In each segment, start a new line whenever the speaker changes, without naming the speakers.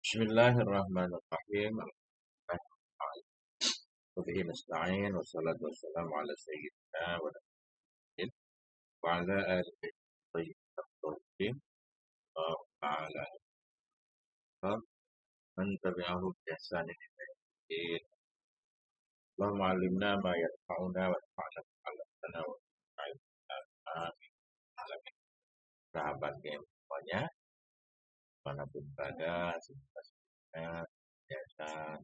Bismillahirrahmanirrahim. Wabihi nasta'in wassalatu wassalamu ala sayyidina wa nabiyyin wa ala alihi thayyibin wa ala man tabi'ahum bi ihsanin ila yaumil din. Allahumma 'allimna ma yanfa'una wa anfa'na bima 'allamtana wa amin. Alamin. Sahabat yang semuanya, manapun berada, semoga biasa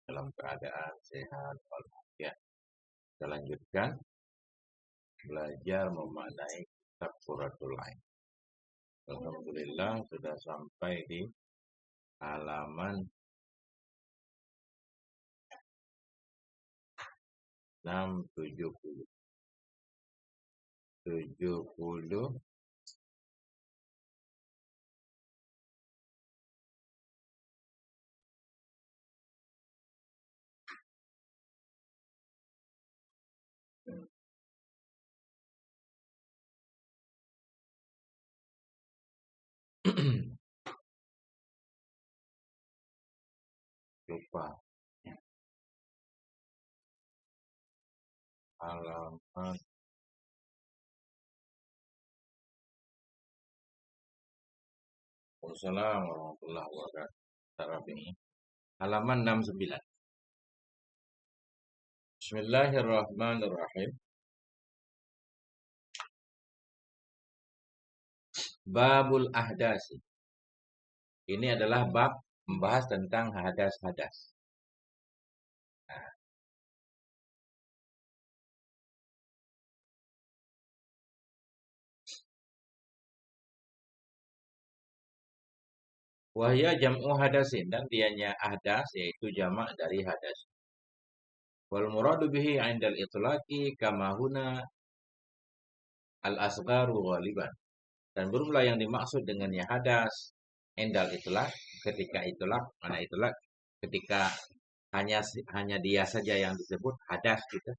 dalam keadaan sehat walafiat. Kita lanjutkan belajar memaknai kitab Qurratul Ain. Alhamdulillah sudah sampai di halaman 670. 70 lupa halaman Assalamualaikum warahmatullahi wabarakatuh. Halaman 69. Bismillahirrahmanirrahim. Babul ahdasi. Ini adalah bab membahas tentang hadas-hadas. Wahya jam'u hadasin, dan dianya ahdas yaitu jamak dari hadas. Wal muradu bihi 'indal itlaqi kama huna al-asgharu ghaliban. Dan bermula yang dimaksud dengannya hadas indal itlaq, ketika itlaq, mana itlaq? Ketika hanya dia saja yang disebut hadas gitu.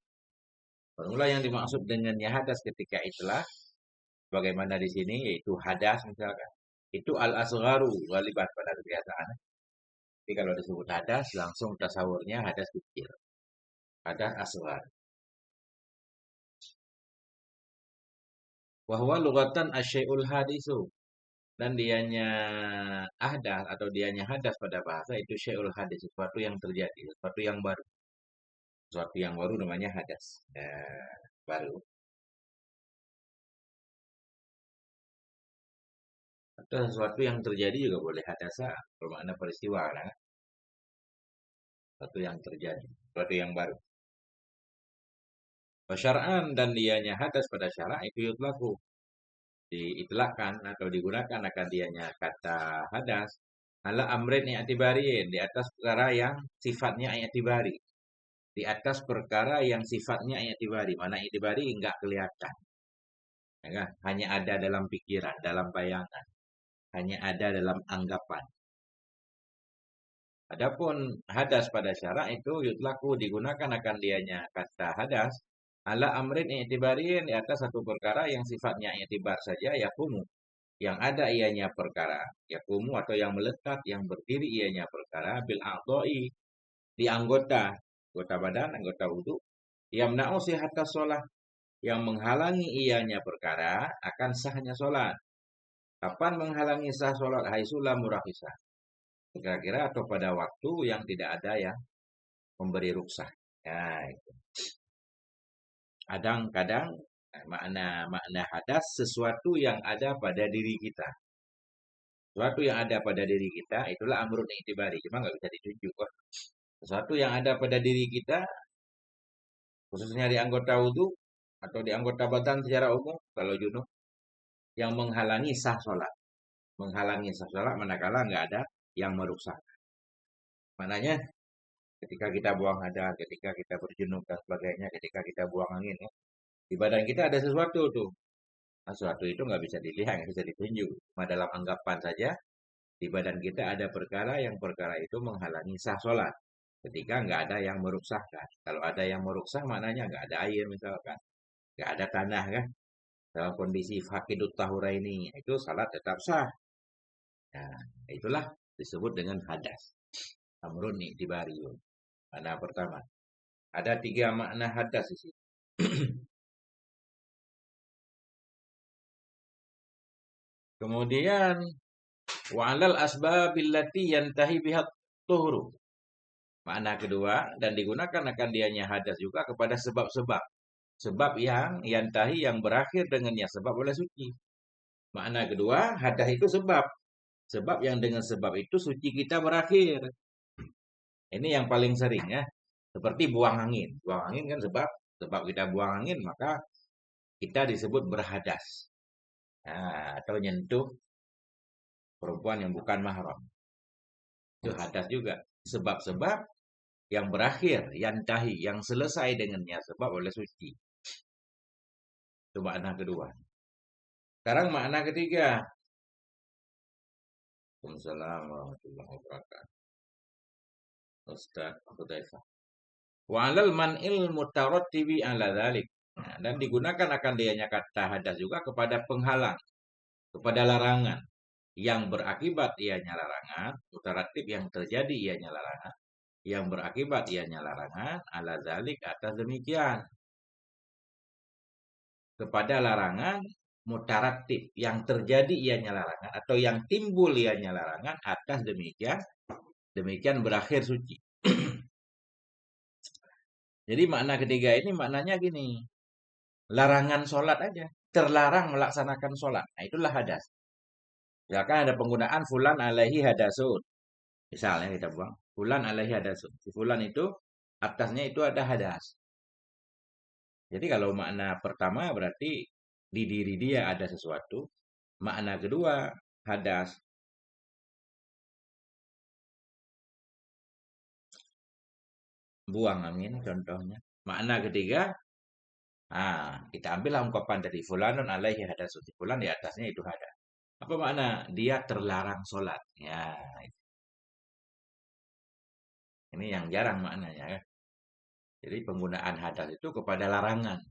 Bermula yang dimaksud dengannya hadas ketika itlaq, bagaimana di sini yaitu hadas misalkan. Itu al-asgharu ghaliban pada kebiasaan. Tapi kalau disebut hadas langsung tasawurnya hadas kecil. Hadas asghar. Wahwa lugatan asyai'ul hadisu. Dan dianya ahdas atau dianya hadas pada bahasa itu syai'ul hadis, sesuatu yang terjadi, sesuatu yang baru. Sesuatu yang baru namanya hadas. Baru. Atau sesuatu yang terjadi juga boleh hadasa, bermakna peristiwa kan? Sesuatu yang terjadi, sesuatu yang baru. Syar'an, dan dianya hadas pada syara' itu yutlaku, diitlakkan atau digunakan akan dianya kata hadas ala amrin i'tibariin, di atas perkara yang sifatnya i'tibari. Di atas perkara yang sifatnya i'tibari. Mana i'tibari enggak kelihatan. Ya kan? Hanya ada dalam pikiran, dalam bayangan. Hanya ada dalam anggapan. Adapun hadas pada syara' itu yutlaku, digunakan akan dianya kata hadas ala amrin i'tibariin, di atas satu perkara yang sifatnya i'tibar saja, yakumu, yang ada ianya perkara, yakumu atau yang melekat, yang berdiri ianya perkara, bil a'dha'i, di anggota badan, anggota wudhu, yamna'u sihhatas shalah, yang menghalangi ianya perkara akan sahnya sholat. Kapan menghalangi sah sholat? Haitsu la murakhisa, kira-kira atau pada waktu yang tidak ada yang memberi ruksah. Ya, itu. Kadang-kadang makna hadas sesuatu yang ada pada diri kita. Sesuatu yang ada pada diri kita itulah amrun i'tibari. Cuma nggak bisa ditunjuk. Sesuatu yang ada pada diri kita, khususnya di anggota wudhu atau di anggota badan secara umum, kalau junub, yang menghalangi sah sholat. Menghalangi sah sholat manakala nggak ada yang merusak. Maknanya ketika kita buang hadas, ketika kita berjunub dan sebagainya, ketika kita buang angin, ya, di badan kita ada sesuatu tuh. Nah, sesuatu itu nggak bisa dilihat, nggak bisa ditunjuk. Cuma dalam anggapan saja, di badan kita ada perkara yang perkara itu menghalangi sah sholat. Ketika nggak ada yang meruksahkan. Kalau ada yang meruksah, maknanya nggak ada air misalkan. Nggak ada tanah kan. Dalam kondisi fakidut tahura ini, itu salat tetap sah. Nah, itulah disebut dengan hadas. Amrun i'tibariyun. Makna pertama. Ada 3 makna hadas di sini. Kemudian wa'alal asbabil lati yantahi bihat tuhru. Makna kedua, dan digunakan akan dianya hadas juga kepada sebab-sebab. Sebab yang yantahi yang berakhir dengannya sebab oleh suci. Makna kedua, hadas itu sebab. Sebab yang dengan sebab itu suci kita berakhir. Ini yang paling sering ya. Seperti buang angin. Buang angin kan sebab kita buang angin maka kita disebut berhadas. Nah, atau nyentuh perempuan yang bukan mahram. Itu hadas juga. Sebab-sebab yang berakhir, yang tahi, yang selesai dengannya sebab oleh suci. Itu makna kedua. Sekarang makna ketiga. Waalaikumsalam warahmatullahi wabarakatuh. Ustaz Hudzaifah. Wa'alal man'il mutarattibi ala dzalik. Nah, dan digunakan akan dianya kata hadas juga kepada penghalang, kepada larangan yang berakibat ianya larangan, mutarattib yang terjadi ianya larangan, yang berakibat ianya larangan, ala dzalik atas demikian. Kepada larangan mutarattib yang terjadi ianya larangan atau yang timbul ianya larangan atas demikian, demikian berakhir suci. Jadi makna ketiga ini maknanya gini. Larangan sholat aja. Terlarang melaksanakan sholat. Nah, itulah hadas. Misalkan ada penggunaan fulan alaihi hadasun. Misalnya kita buang. Fulan alaihi hadasun. Si fulan itu, atasnya itu ada hadas. Jadi kalau makna pertama berarti di diri dia ada sesuatu. Makna kedua, hadas. Buang angin contohnya. Makna ketiga, kita ambillah ungkapan dari fulanun alaihi hadasun. Si fulan di atasnya itu hadas. Apa makna? Dia terlarang sholat. Ya, ini yang jarang maknanya ya. Jadi penggunaan hadas itu kepada larangan.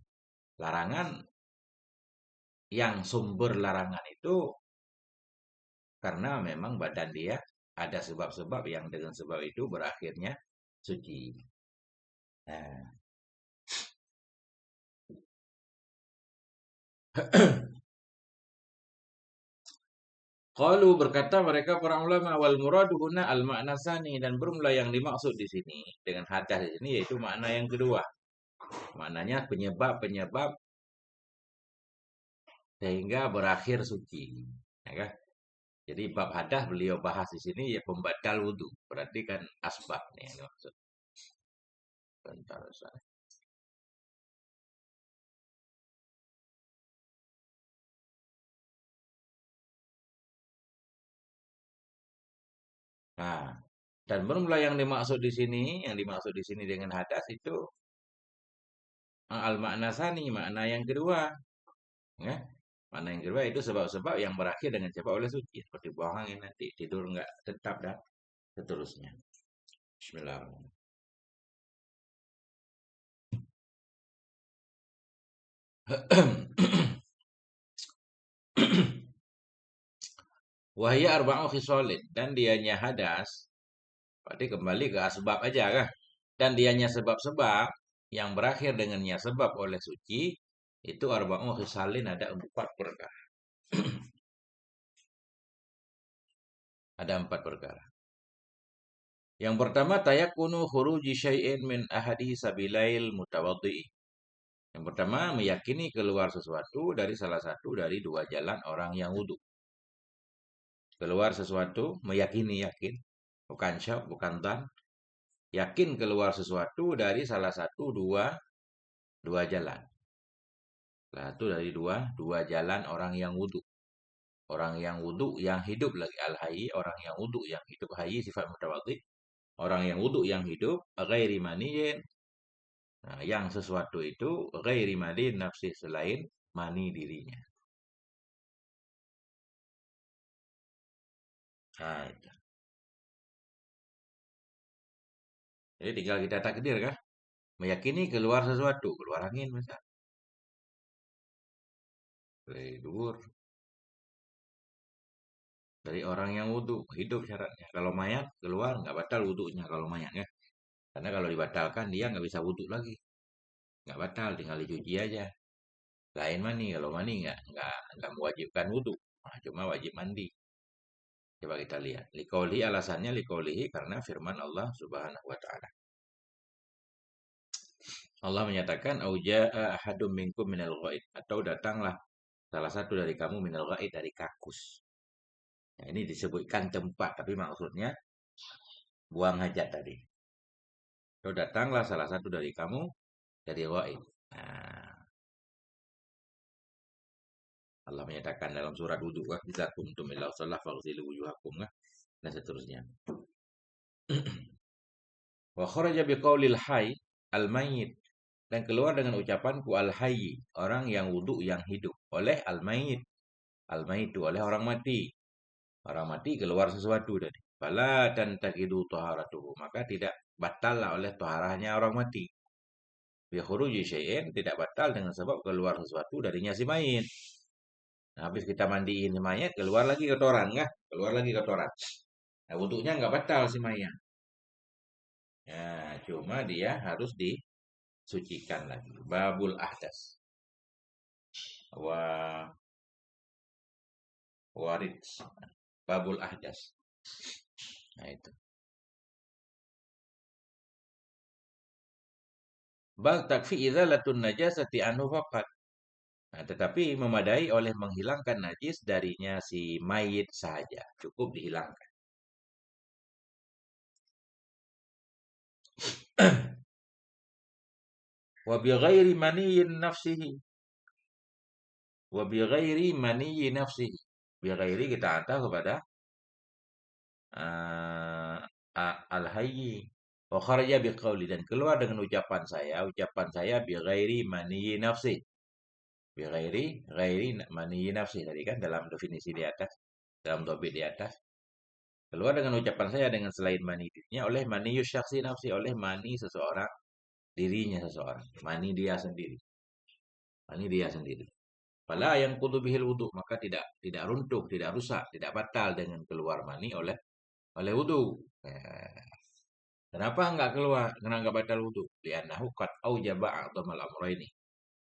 Larangan yang sumber larangan itu karena memang badan dia ada sebab-sebab yang dengan sebab itu berakhirnya suci. Nah, qalu berkata mereka para ulama wal muradu huna al makna sani dan bermula yang dimaksud di sini dengan hadas di sini yaitu makna yang kedua. Maknanya penyebab-penyebab sehingga berakhir suci. Ya kan? Jadi bab hadas beliau bahas di sini ya pembatal wudhu. Berarti kan asbab nih yang dimaksud. Bentar, Ustaz. Nah, dan bermula yang dimaksud di sini dengan hadas itu al makna sani, makna yang kedua, ya. Makna yang kedua itu sebab-sebab yang berakhir dengan sebab oleh suci, seperti buang angin nanti tidur enggak tetap dan seterusnya. Bismillahirrahmanirrahim. Wahya arba'u khisalin dan dianya hadas, berarti kembali ke asbab aja kan. Dan dianya sebab-sebab yang berakhir dengannya sebab oleh suci itu arba'u khisalin ada 4 perkara. Ada 4 perkara. Yang pertama tayakunu khuruji syai'in min ahadi sabilail mutawaddi. Yang pertama meyakini keluar sesuatu dari salah satu dari 2 jalan orang yang wudu. Keluar sesuatu, meyakini yakin, bukan syak, bukan tan. Yakin keluar sesuatu dari salah satu dua jalan. Satu dari dua jalan orang yang wudu. Orang yang wudu yang hidup lagi al-hayy, orang yang wudu yang hidup hayy sifat mutawaddi. Orang yang wudu yang hidup ghairi maniyin. Nah, yang sesuatu itu ghairi mani nafsi selain mani dirinya. Nah, itu. Jadi tinggal kita takdir kan? Meyakini keluar sesuatu, keluar angin misal. Tidur. Dari orang yang wudhu, hidup syaratnya. Kalau mayat keluar nggak batal wudhunya kalau mayat ya. Karena kalau dibatalkan dia nggak bisa wudhu lagi. Nggak batal, tinggal dicuci aja. Lain mani, kalau mani nggak mewajibkan wudhu. Nah, cuma wajib mandi. Coba kita lihat. Likaulihi alasannya likaulihi karena firman Allah Subhanahu wa taala. Allah menyatakan auja'a ahadum minkum minal ghaid atau datanglah salah satu dari kamu minal ghaid dari kakus. Nah, ini disebutkan tempat tapi maksudnya buang hajat tadi. Atau datanglah salah satu dari kamu dari ghaid. Nah, Allah menyatakan dalam surat wudhu wa idza kuntum ila shalah faghsilu wujuhakum dan seterusnya. Wa kharaja biqaulil hayy al mayyit dan keluar dengan ucapanku al hayy orang yang wudhu yang hidup oleh al mayyit. Al mayyitu oleh orang mati. Orang mati keluar sesuatu tadi. Fala tantaqidu taharatuhu maka tidak batal oleh taharahnya orang mati. Bi khuruji syai'in tidak batal dengan sebab keluar sesuatu darinya si mayit. Nah, habis kita mandiin si mayat keluar lagi kotoran kan? Keluar lagi kotoran. Nah, wudhunya nggak batal si mayat. Ya, cuma dia harus disucikan lagi. Babul ahdas. Wa warid. Babul ahdas. Nah, itu. Bal takfi idzalatun najasati anhu faqat. Nah, tetapi memadai oleh menghilangkan najis darinya si mayit saja. Cukup dihilangkan. Wa bi ghairi maniyyin nafsihi. Wa bi ghairi maniyyi nafsihi. Bi ghairi kita hantar kepada al-hayyi. Wa kharaja biqauli dan keluar dengan ucapan saya bi ghairi maniyyi nafsi. Bi ghairi maniyyi nafsi tadi kan dalam definisi di atas, dalam topik di atas. Keluar dengan ucapan saya dengan selain mani dirinya oleh maniyyu syakhsi nafsi oleh mani seseorang, dirinya seseorang, mani dia sendiri. Mani dia sendiri. Fala yang kudu bihil wudu maka tidak runtuh, tidak rusak, tidak batal dengan keluar mani oleh wudu. Kenapa enggak keluar? Karena enggak batal wudu. Li'annahu qad aujaba a'dhamal amrayni.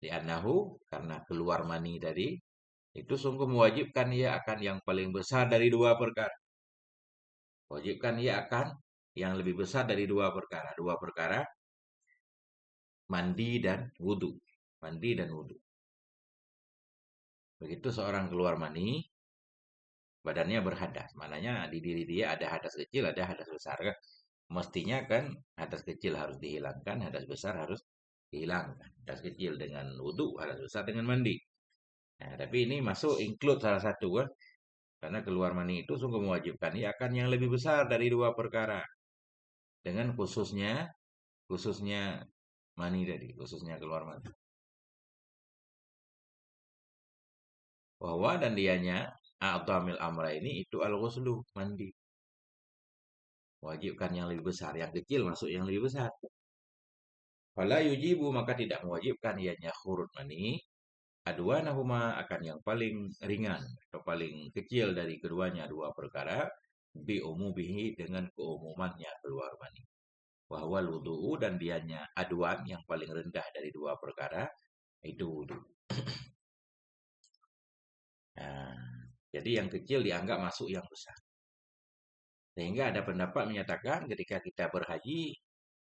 Li'annahu karena keluar mani tadi itu sungguh mewajibkan ia akan yang paling besar dari dua perkara. Wajibkan ia akan yang lebih besar dari dua perkara. Dua perkara mandi dan wudu. Mandi dan wudu. Begitu seorang keluar mani, badannya berhadas. Maknanya di diri dia ada hadas kecil, ada hadas besar kan. Mestinya kan hadas kecil harus dihilangkan, hadas besar harus dihilangkan. Hadas kecil dengan wudhu, hadas besar dengan mandi. Nah, tapi ini masuk include salah satu kan. Karena keluar mani itu sungguh mewajibkan ia akan yang lebih besar dari dua perkara. Dengan khususnya mani tadi, khususnya keluar mani. Bahwa dan dianya a'dhamil amra ini itu al-ghuslu, mandi. Wajibkan yang lebih besar, yang kecil masuk yang lebih besar. Fala yujibu maka tidak mewajibkan ianya khurud mani adwanahuma akan yang paling ringan atau paling kecil dari keduanya dua perkara bi umumihi dengan keumumannya keluar mani. Bahwa wudu dan dianya aduan yang paling rendah dari dua perkara itu wudu. Nah, jadi yang kecil dianggap masuk yang besar. Sehingga ada pendapat menyatakan ketika kita berhaji,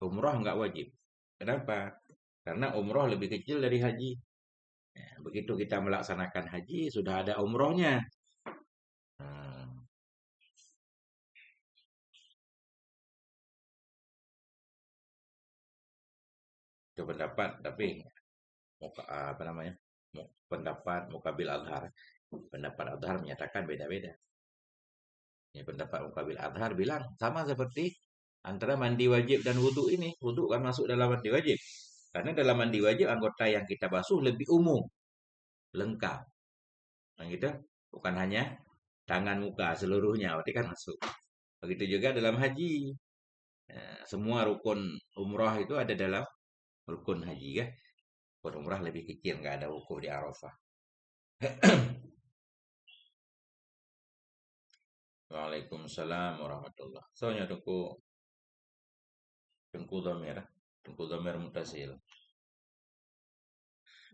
umroh nggak wajib. Kenapa? Karena umroh lebih kecil dari haji. Ya, begitu kita melaksanakan haji, sudah ada umrohnya. Hmm, itu pendapat, tapi apa namanya? Pendapat Muqabil Azhar. Pendapat Azhar menyatakan beda-beda. Ini pendapat Muqabil Azhar bilang sama seperti antara mandi wajib dan wudhu ini. Wudhu kan masuk dalam mandi wajib. Karena dalam mandi wajib anggota yang kita basuh lebih umum, lengkap. Nah gitu, bukan hanya tangan muka seluruhnya, berarti kan masuk. Begitu juga dalam haji. Semua rukun umrah itu ada dalam rukun haji ya. Rukun umrah lebih kecil, nggak ada wukuf di Arafah. Waalaikumsalam warahmatullah. Soalnya tengku domir, tengku domir mutasil,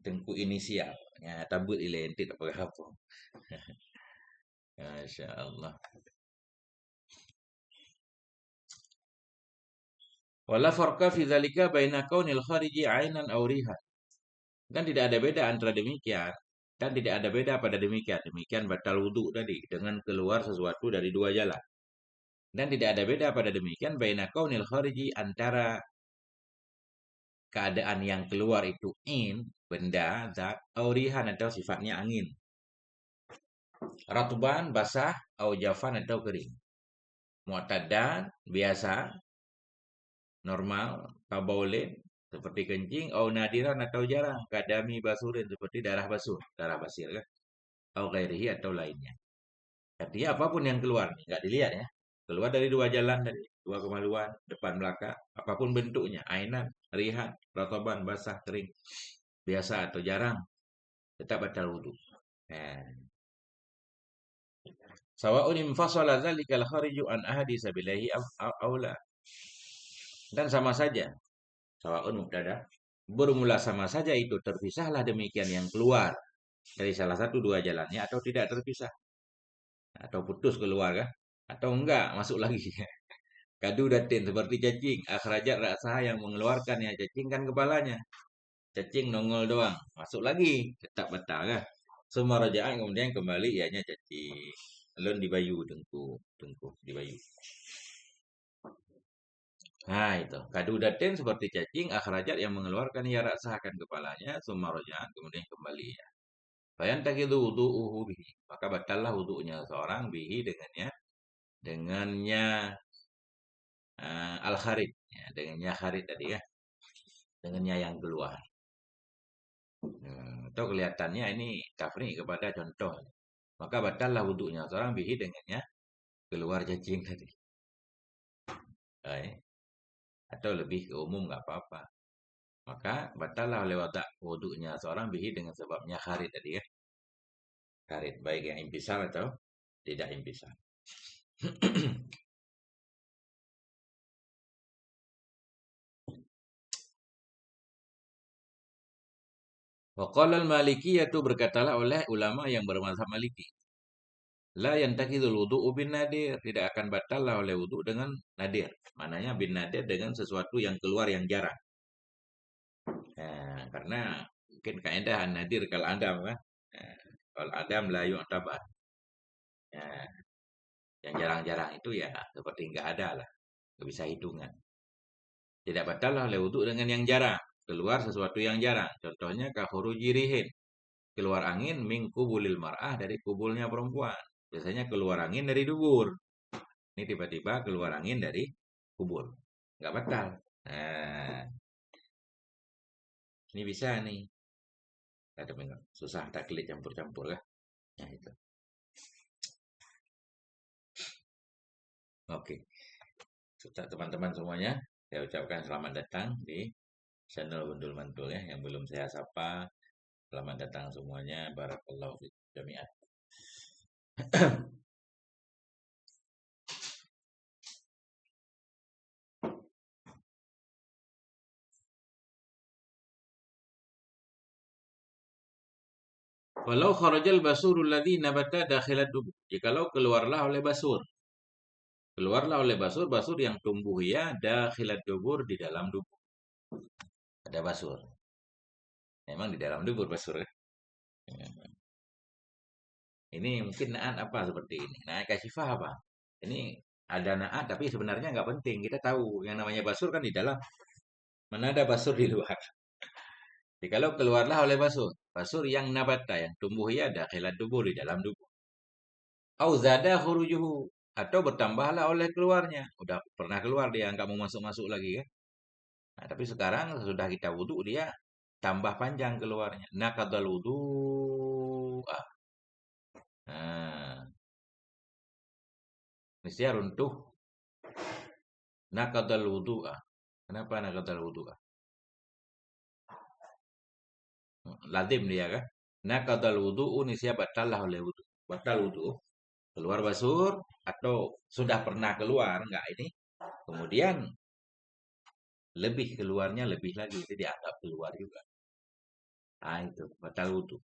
tengku inisial. Ya, tabut ilentik tak pakai apa. Masya Allah. Wala farqa fi dzalika baina kaunil khariji ainan aw rihan. Dan tidak ada beda antara demikian. Dan tidak ada beda pada demikian. Demikian batal wudhu tadi dengan keluar sesuatu dari dua jalan. Dan tidak ada beda pada demikian baina kaunil khariji antara keadaan yang keluar itu benda, zat, aurihan atau sifatnya angin. Ratuban, basah, au jafan atau kering. Mu'tadan, biasa, normal, kabaulin, seperti kencing, au nadiran atau jarang, kadami basurin, seperti darah basuh, darah basir kan, au ghairihi atau lainnya. Artinya apapun yang keluar, nggak dilihat ya, keluar dari dua jalan tadi, dua kemaluan, depan belakang, apapun bentuknya, ainan, rihan, ratoban, basah, kering, biasa atau jarang, tetap batal wudhu. Nah, sawa'un infasala dzalikal khariju an ahadi sabilahi aula. Dan sama saja, sawa'un mubtada, bermula sama saja itu terpisahlah demikian yang keluar dari salah satu dua jalannya atau tidak terpisah atau putus keluar kan atau enggak masuk lagi. Kadu datin seperti cacing, akhrajat ra'saha yang mengeluarkannya, cacing kan kepalanya. Cacing nongol doang, masuk lagi, tetap batal kan. Semua rajaan kemudian kembali ianya cacing. Lalu dibayu dengku, dengku dibayu. Nah itu, kadu datin seperti cacing, akhrajat yang mengeluarkan ya ra'sahakan kepalanya, semua rajaan kemudian kembali ya. Bayan takidu wudu'uhu bihi. Maka batallah wudu'nya seorang bihi dengannya al-kharid, ya, dengannya kharid tadi ya, dengannya yang keluar. Atau kelihatannya ini tafri kepada contoh. Maka batallah wudu'nya seorang bihi dengannya keluar cacing tadi. Eh, atau lebih ke umum nggak apa-apa. Maka batallah lewat wudu'nya seorang bihi dengan sebabnya kharid tadi ya. Kharid baik yang impisal atau tidak impisal. Waqala al-Malikiyatu berkatalah oleh ulama yang bermazhab Maliki. La yantakidul wudu'u bin nadir. Tidak akan batal lah oleh wudu dengan nadir. Mananya bin nadir dengan sesuatu yang keluar yang jarang. Karena mungkin kaidah nadir kalau adam kan. Nah, kalau adam la yu'tabar. Nah, yang jarang-jarang itu ya seperti nggak ada lah. Nggak bisa hitungan. Tidak batal lah oleh wudu dengan yang jarang. Keluar sesuatu yang jarang. Contohnya kahuruji rihin. Keluar angin min kubulil mar'ah dari kubulnya perempuan. Biasanya keluar angin dari dubur. Ini tiba-tiba keluar angin dari kubur. Nggak batal. Nah, ini bisa nih. Ada susah taklid campur-campur ya. Nah, itu. Oke. Teman-teman semuanya, saya ucapkan selamat datang di channel Gundul Mantul ya. Yang belum saya sapa, selamat datang semuanya. Barakallahu fiikum jami'an. Walau kharajal basurul ladzi nabata dakhilat dubur. Jikalau keluarlah oleh basur. Keluarlah oleh basur, basur yang tumbuh ya dakhilat dubur di dalam dubur. Ada basur. Memang di dalam dubur basur ya. Ini mungkin naat apa seperti ini. Naat kasifah apa? Ini ada naat tapi sebenarnya nggak penting. Kita tahu yang namanya basur kan di dalam. Mana ada basur di luar. Jadi kalau keluarlah oleh basur. Basur yang nabata, yang tumbuh ya dakhilat dubur di dalam dubur. Au zada khurujuhu. Atau bertambahlah oleh keluarnya. Udah pernah keluar dia, nggak mau masuk-masuk lagi kan. Nah, tapi sekarang sudah kita wudhu dia tambah panjang keluarnya. Nakadal wudhu. Nah, niscaya runtuh nakadal wudu'ah. Kenapa nakadal wudu'ah? Lazim dia kan? Nakadal wudu'u niscaya batallah oleh wudu. Batal wudu. Keluar basur atau sudah pernah keluar, enggak ini. Kemudian lebih keluarnya lebih lagi, itu dianggap keluar juga. Ah itu, batal wudhu.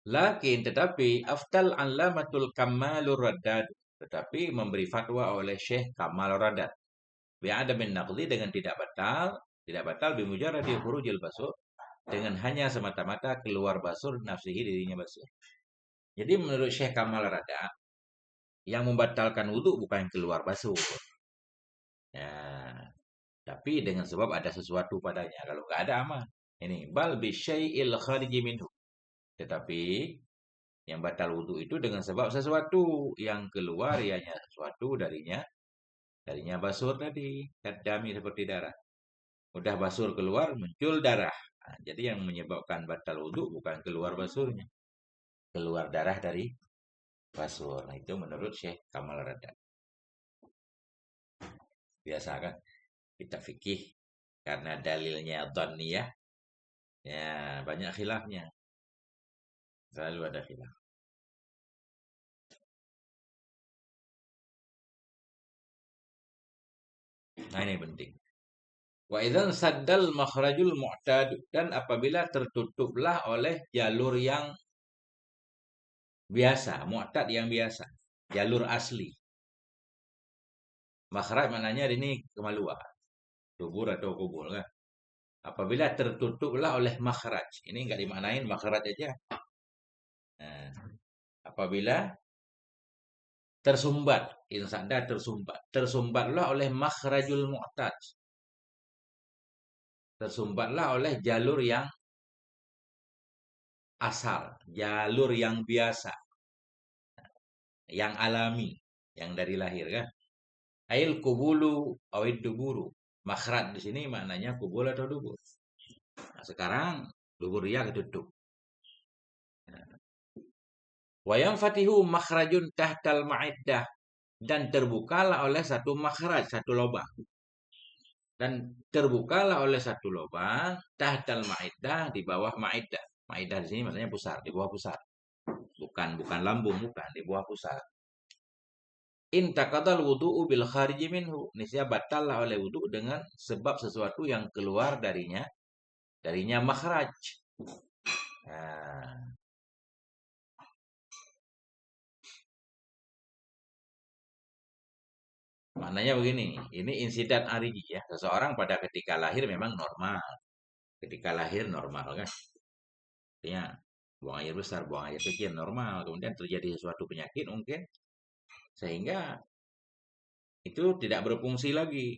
Tetapi aftal alamatul kamalur raddad. Tetapi memberi fatwa oleh Syekh Kamal Raddad. Bi'ada min naqdi dengan tidak batal bimujarradi khurujil basur. Dengan hanya semata-mata keluar basur nafsihi dirinya basur. Jadi menurut Syekh Kamal Raddad, yang membatalkan wudhu bukan keluar basur. Ya, tapi dengan sebab ada sesuatu padanya. Kalau nggak ada aman. Ini bal bi syai'il khariji minhu. Tetapi yang batal wudhu itu dengan sebab sesuatu yang keluar ianya sesuatu darinya basur tadi, kadami seperti darah. Udah basur keluar muncul darah. Nah, jadi yang menyebabkan batal wudhu bukan keluar basurnya, keluar darah dari basur. Nah, itu menurut Syekh Kamal Raddad. Biasa kan kita fikih karena dalilnya dhanniyah, ya banyak khilafnya. Selalu ada khilaf. Nah, ini penting. Wa idzan saddal makhrajul mu'tad, dan apabila tertutuplah oleh jalur yang biasa, mu'tad yang biasa, jalur asli. Makhraj maknanya ini kemaluan, dubur atau kubul kan. Apabila tertutuplah oleh makhraj. Ini enggak dimaknain makhraj aja. Nah, apabila tersumbat, insada tersumbat. Tersumbatlah oleh makhrajul mu'tad. Tersumbatlah oleh jalur yang asal, jalur yang biasa, yang alami, yang dari lahir kan. Ail kubulu awid duburu. Makhraj di sini maknanya kubul atau dubur. Nah, sekarang dubur dia ketutup. Wayang fatihu makhrajun tahtal ma'iddah, dan terbukalah oleh satu makhraj, satu lubang. Dan terbukalah oleh satu lubang tahtal ma'iddah, di bawah ma'iddah. Ma'iddah di sini maksudnya pusar, di bawah pusar. Bukan lambung, bukan, di bawah pusar. Intakadal wudu'u bil khariji minhu. Niscaya batallah oleh wudu dengan sebab sesuatu yang keluar darinya makhraj. Nah, maknanya begini, ini insiden ariji ya. Seseorang pada ketika lahir memang normal. Ketika lahir normal kan. Artinya buang air besar, buang air kecil normal. Kemudian terjadi sesuatu penyakit mungkin sehingga itu tidak berfungsi lagi.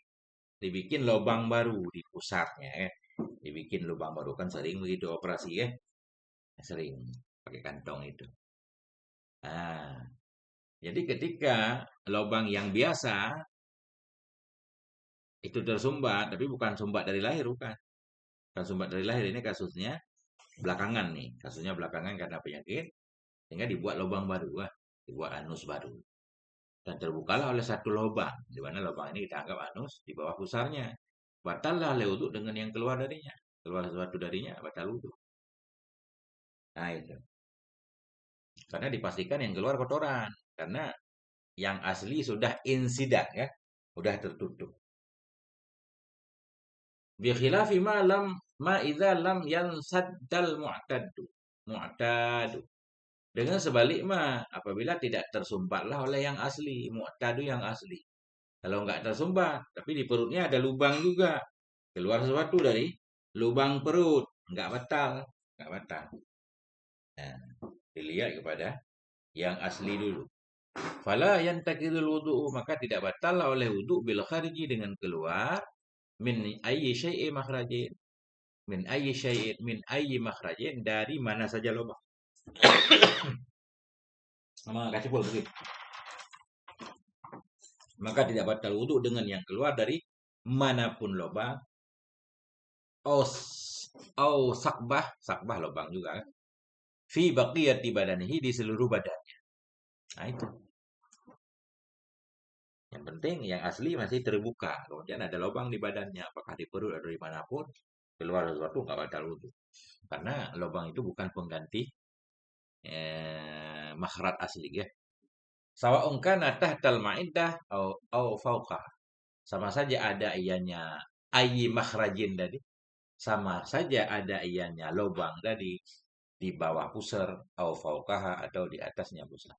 Dibikin lubang baru di pusatnya ya. Dibikin lubang baru kan sering begitu operasi ya. Sering pakai kantong itu. Nah, jadi ketika lubang yang biasa itu tersumbat, tapi bukan sumbat dari lahir, bukan. Bukan sumbat dari lahir, ini kasusnya belakangan nih. Kasusnya belakangan karena penyakit, sehingga dibuat lubang baru, dibuat anus baru. Dan terbukalah oleh satu lubang, di mana lubang ini kita anggap anus di bawah pusarnya. Batallah wudhu dengan yang keluar darinya. Keluar sesuatu darinya, batal wudhu. Nah itu. Karena dipastikan yang keluar kotoran. Karena yang asli sudah insidak ya. Sudah tertutup. Bikhilafi ma idza lam yansaddal mu'tadu. Dengan sebalik apabila tidak tersumbatlah oleh yang asli, mu'tadu yang asli. Kalau enggak tersumbat, tapi di perutnya ada lubang juga. Keluar sesuatu dari lubang perut, enggak batal. Nah, dilihat kepada yang asli dulu. Fala yantakidul wudu'u, maka tidak batal oleh wudu' bil khariji dengan keluar min ayyi syai'in makhrajin. Min ayyi makhrajin, dari mana saja lubang. Kasih pul begitu. Maka tidak batal wudu dengan yang keluar dari manapun lubang. Au sakbah lubang juga kan. Fi baqiyati badanihi, di seluruh badannya. Nah itu. Yang penting yang asli masih terbuka. Kemudian ada lubang di badannya, apakah di perut atau di manapun, keluar sesuatu nggak batal wudu. Karena lubang itu bukan pengganti makhraj asli ya. Sawa'un kana tahtal ma'iddah au fauqah. Sama saja ada ianya ayyi makhrajin tadi. Sama saja ada ianya lubang tadi di bawah pusar au fauqaha atau di atasnya pusar.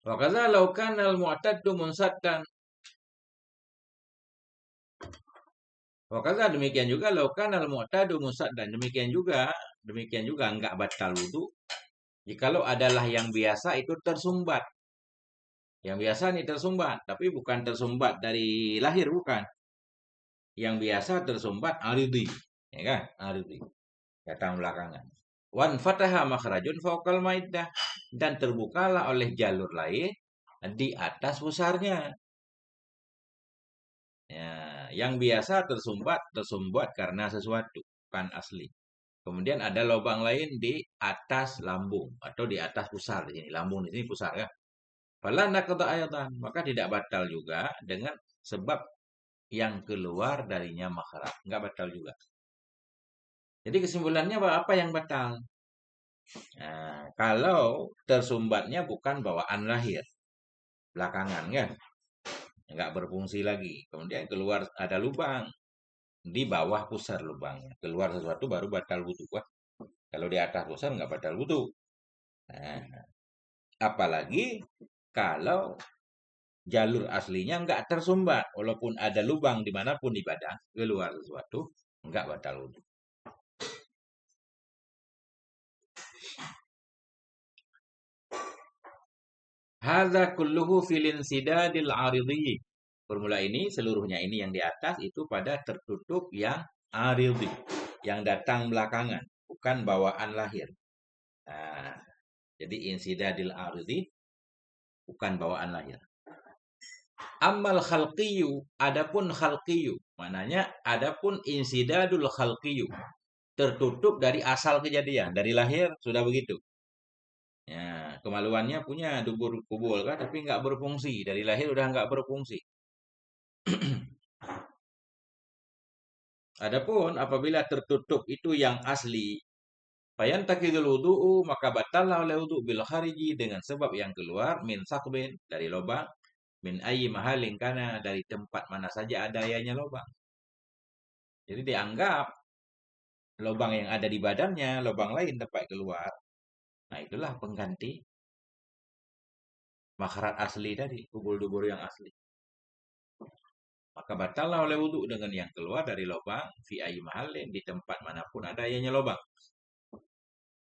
Wa kadza law kana al-mu'taddu munsaddan. Wa kadza demikian juga law kana al-mu'taddu munsaddan. Demikian juga enggak batal wudu jikalau adalah yang biasa itu tersumbat. Yang biasa nih tersumbat, tapi bukan tersumbat dari lahir, bukan. Yang biasa tersumbat aridi, ya kan? Aridi, datang belakangan. Wan fataha makhrajun fawqal maidah, dan terbukalah oleh jalur lain di atas pusarnya. Ya, yang biasa tersumbat karena sesuatu, bukan asli. Kemudian ada lubang lain di atas lambung atau di atas pusar di sini. Lambung di sini pusar ya. Fala naqda ayatan, maka tidak batal juga dengan sebab yang keluar darinya makhraj. Enggak batal juga. Jadi kesimpulannya apa yang batal? Nah, kalau tersumbatnya bukan bawaan lahir, belakangan kan, nggak berfungsi lagi. Kemudian keluar ada lubang di bawah pusar lubangnya. Keluar sesuatu baru batal wudu. Wah, kalau di atas pusar nggak batal wudu. Nah, apalagi kalau jalur aslinya nggak tersumbat, walaupun ada lubang dimanapun di badan, keluar sesuatu nggak batal wudu. Hadza kulluhu fil insidadil aridhi. Formula ini seluruhnya ini yang di atas itu pada tertutup yang aridhi, yang datang belakangan, bukan bawaan lahir. Nah, jadi insidadil aridhi bukan bawaan lahir. Amal khalqiyu, adapun khalqiyu, mananya adapun insidadul khalqiyu, tertutup dari asal kejadian, dari lahir sudah begitu. Ya, kemaluannya punya dubur kubul kan, tapi nggak berfungsi. Dari lahir udah nggak berfungsi. Adapun apabila tertutup itu yang asli, fayan takidul wudu'u, maka batallah oleh wudu' bil khariji dengan sebab yang keluar min sakbin dari lubang, min ayyi mahalin kana dari tempat mana saja adanya lubang. Jadi dianggap lubang yang ada di badannya, lubang lain tempat keluar. Nah, itulah pengganti makhraj asli tadi, kubul-dubur yang asli. Maka batallah oleh wudu dengan yang keluar dari lubang fi ayyi mahallin di tempat manapun adanya lubang.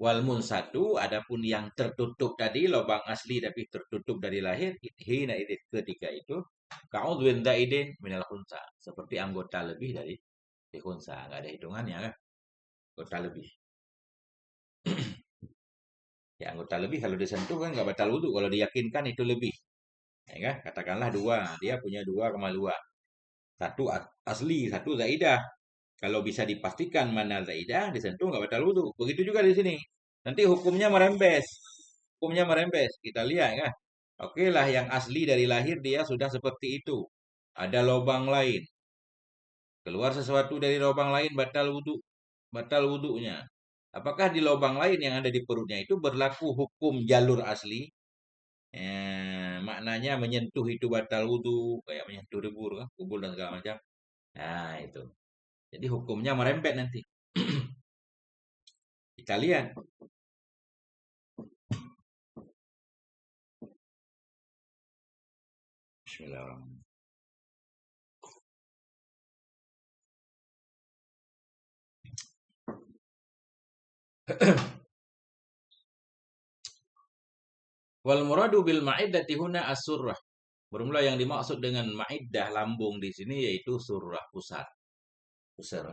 Wal munsatu adapun yang tertutup tadi lubang asli tapi tertutup dari lahir hina idin ketika itu ka'udwin daidin minal khunsa seperti anggota lebih dari khunsa, enggak ada hitungannya kan? Anggota lebih. Ya anggota lebih kalau disentuh kan enggak batal wudu kalau diyakinkan itu lebih. Ya kan? Katakanlah dua, dia punya 2,2. Satu asli, satu zaidah. Kalau bisa dipastikan mana zaidah, disentuh nggak batal wudu. Begitu juga di sini. Nanti hukumnya merembes. Hukumnya merembes. Kita lihat kan. Oke lah yang asli dari lahir dia sudah seperti itu. Ada lubang lain. Keluar sesuatu dari lubang lain batal wudu. Batal wudunya. Apakah di lubang lain yang ada di perutnya itu berlaku hukum jalur asli? Maknanya menyentuh itu batal wudu. Kayak menyentuh debur kan. Kubur dan segala macam. Nah itu. Jadi hukumnya merembet nanti. Kita lihat. Bismillahirrahmanirrahim. Wal muradu bil ma'iddati huna as-surrah. Bermula yang dimaksud dengan ma'iddah lambung di sini yaitu surrah pusar. Pusar.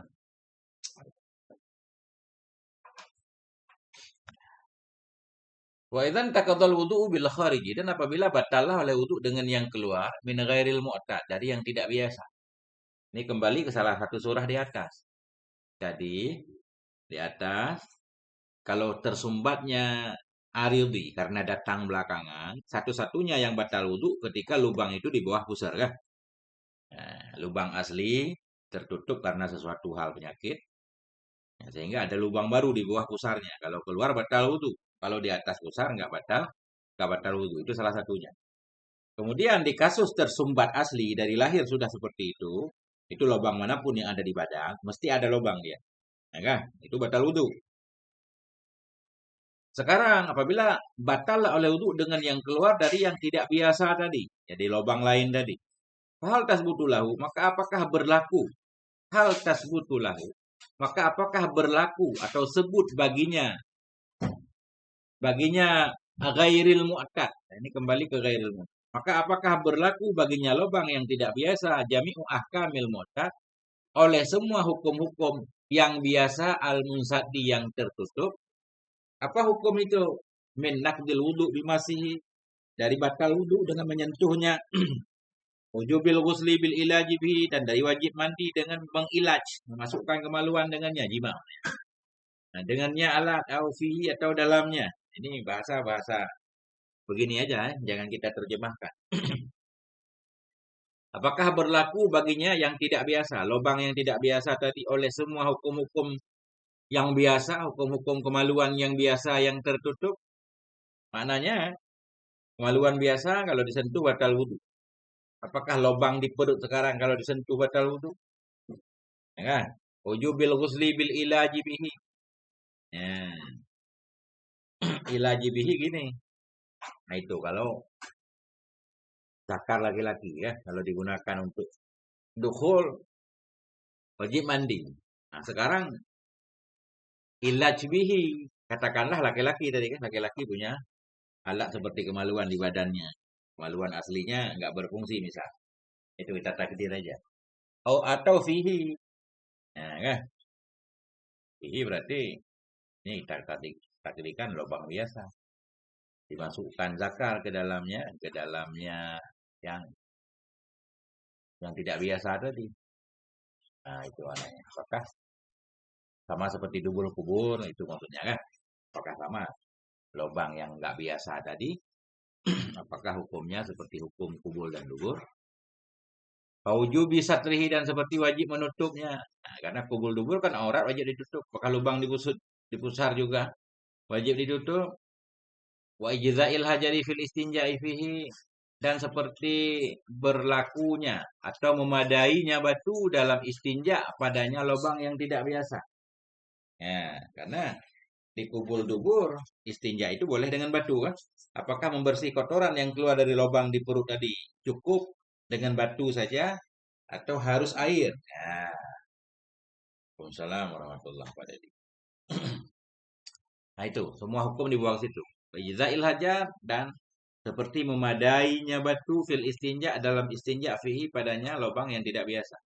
Wa idzan taqaddal wudu'u bil khariji dan apabila batallah oleh wudu dengan yang keluar min ghairil mu'tad dari yang tidak biasa. Ini kembali ke salah satu surah di atas. Jadi di atas kalau tersumbatnya aridhi karena datang belakangan, satu-satunya yang batal wudu ketika lubang itu di bawah pusar kan. Nah, lubang asli tertutup karena sesuatu hal penyakit, nah, sehingga ada lubang baru di bawah pusarnya. Kalau keluar batal wudhu. Kalau di atas pusar nggak batal wudhu. Itu salah satunya. Kemudian di kasus tersumbat asli dari lahir sudah seperti itu lubang manapun yang ada di badan, mesti ada lubang dia. Ya kan? Itu batal wudhu. Sekarang apabila batal oleh wudhu dengan yang keluar dari yang tidak biasa tadi, jadi lubang lain tadi. Hal tasbutu lahu, maka apakah berlaku? Hal tasbutu lahu, maka apakah berlaku atau sebut baginya ghairil mu'tad. Nah, ini kembali ke ghairil mu'tad. Maka apakah berlaku baginya lubang yang tidak biasa jami'u ahkamil mu'tad oleh semua hukum-hukum yang biasa al-munsadi yang tertutup? Apa hukum itu? Min naqdil wudu bimasihi, dari batal wudu dengan menyentuhnya. Wujubil ghusli bil ilaji bihi, dan dari wajib mandi dengan mengilaj, memasukkan kemaluan dengannya, jima. Nah, dengannya alat au fihi atau dalamnya. Ini bahasa-bahasa begini aja, jangan kita terjemahkan. Apakah berlaku baginya yang tidak biasa, lubang yang tidak biasa tadi oleh semua hukum-hukum yang biasa, hukum-hukum kemaluan yang biasa yang tertutup? Maknanya, kemaluan biasa kalau disentuh batal wudhu. Apakah lubang di perut sekarang kalau disentuh batal wudhu? Ya kan? Ujubil ghusli bil ilaji bihi. Ya, ilaji bihi gini. Nah itu kalau zakar laki-laki ya, kalau digunakan untuk dukhul wajib mandi. Nah sekarang ilaj bihi, katakanlah laki-laki tadi kan, laki-laki punya alat seperti kemaluan di badannya. Kemaluan aslinya nggak berfungsi misal. Itu kita takdir aja. Oh, atau fihi. Nah, kan? Fihi berarti ini kita takdirkan lubang biasa. Dimasukkan zakar ke dalamnya yang tidak biasa tadi. Nah, itu anehnya. Apakah sama seperti dubur kubur, itu maksudnya kan? Apakah sama lubang yang nggak biasa tadi? Apakah hukumnya seperti hukum kubur dan dubur? Pauju bisa trihi, dan seperti wajib menutupnya. Nah, karena kubur dubur kan aurat wajib ditutup. Apakah lubang dipusar juga wajib ditutup? Wa ijza'il hajari fil istinja'i fihi, dan seperti berlakunya atau memadainya batu dalam istinja padanya lubang yang tidak biasa. Ya, karena di kubur dubur istinja itu boleh dengan batu kan? Apakah membersih kotoran yang keluar dari lubang di perut tadi cukup dengan batu saja atau harus air? Ya, Waalaikumsalam warahmatullahi wabarakatuh. Nah itu, semua hukum dibawa ke situ. Ijza'il hajar, dan seperti memadainya batu fil istinja dalam istinja fihi padanya lubang yang tidak biasa.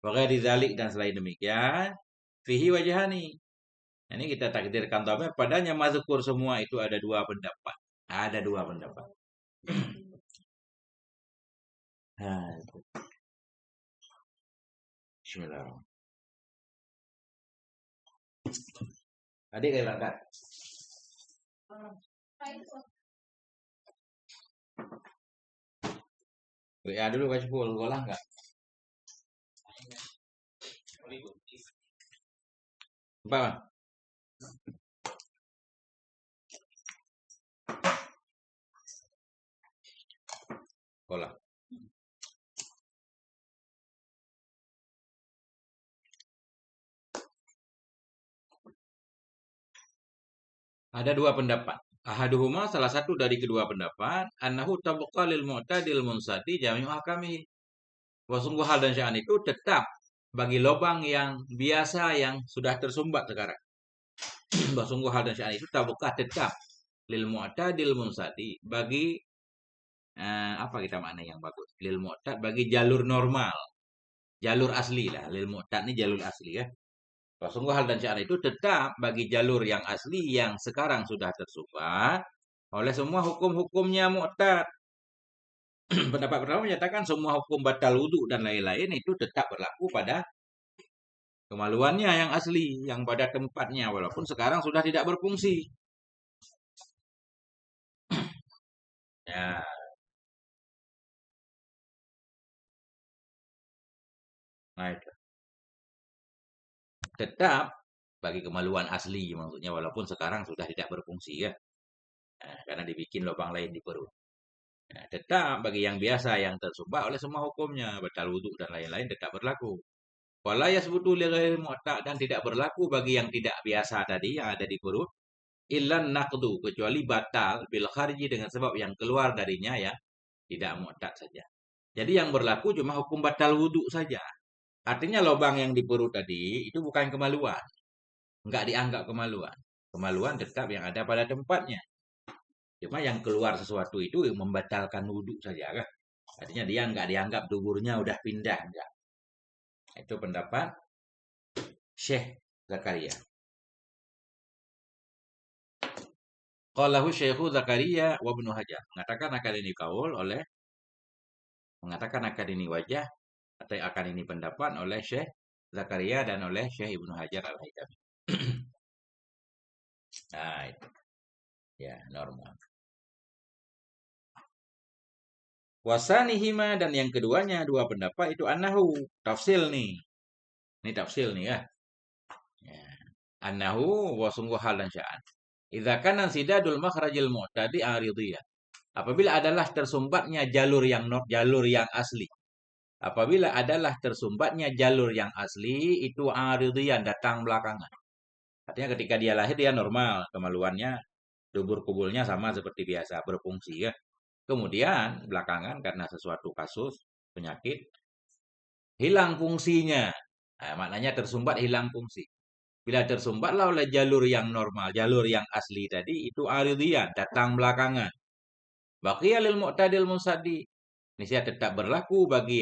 Wa dizalik, dan selain demikian, fihi wajhani. Ini kita takdirkan tapi padanya mazkur semua itu ada dua pendapat. Ada dua pendapat. Nah, itu. Bismillahirrahmanirrahim. Adik kayak langkat. WA dulu kasih full, sekolah enggak? Apa? Sekolah. Ada dua pendapat. Ahaduhuma, salah satu dari kedua pendapat, annahu tabqa lil mu'tadil munsati jami'u ahkami. Bahwa sungguh hal dan sya'an itu tetap bagi lubang yang biasa yang sudah tersumbat sekarang. Bahwa sungguh hal dan sya'an itu tabqa tetap lil mu'tadil munsati bagi apa kita makna yang bagus? Lil mu'tad bagi jalur normal, jalur asli lah. Lil mu'tad ini jalur asli ya. Sungguh hal dan sya'an itu tetap bagi jalur yang asli yang sekarang sudah tersumbat oleh semua hukum-hukumnya mu'tad. Pendapat pertama menyatakan semua hukum batal wudhu dan lain-lain itu tetap berlaku pada kemaluannya yang asli, yang pada tempatnya, walaupun sekarang sudah tidak berfungsi. Ya, Nah, itu. Tetap bagi kemaluan asli maksudnya walaupun sekarang sudah tidak berfungsi ya. Nah, karena dibikin lubang lain di perut. Nah, tetap bagi yang biasa yang tersumbat oleh semua hukumnya, batal wudhu dan lain-lain tetap berlaku. Wala yasbutu li ghairi mu'ta dan tidak berlaku bagi yang tidak biasa tadi yang ada di perut illan naqdu kecuali batal bil kharji dengan sebab yang keluar darinya ya tidak mu'ta saja. Jadi yang berlaku cuma hukum batal wudhu saja. Artinya lubang yang di perut tadi itu bukan kemaluan, nggak dianggap kemaluan. Kemaluan tetap yang ada pada tempatnya. Cuma yang keluar sesuatu itu membatalkan wudhu saja kan. Artinya dia nggak dianggap duburnya udah pindah. Enggak. Itu pendapat Syekh Zakaria. Qalahu Syekhu Zakaria wa Ibnu Hajar. Mengatakan akan ini wajah atau akan ini pendapat oleh Syekh Zakaria dan oleh Syekh Ibnu Hajar Al-Haytami. Nah, itu. Ya, normal. Wasanihima dan yang keduanya dua pendapat itu annahu tafsil nih. Ini tafsil nih ya. Ya. Annahu wa sungguh hal dan sya'an. Idza kana sidadul makhrajil mu'tadi aridiyah. Apabila adalah tersumbatnya jalur yang asli. Apabila adalah tersumbatnya jalur yang asli itu aridiyan datang belakangan. Artinya ketika dia lahir dia normal, kemaluannya dubur kubulnya sama seperti biasa berfungsi ya. Kemudian belakangan karena sesuatu kasus penyakit hilang fungsinya. Nah, maknanya tersumbat hilang fungsi. Bila tersumbatlah oleh jalur yang normal, jalur yang asli tadi itu aridiyah, datang belakangan. Baqiya lil mu'tadil musadi. Ini saya tetap berlaku bagi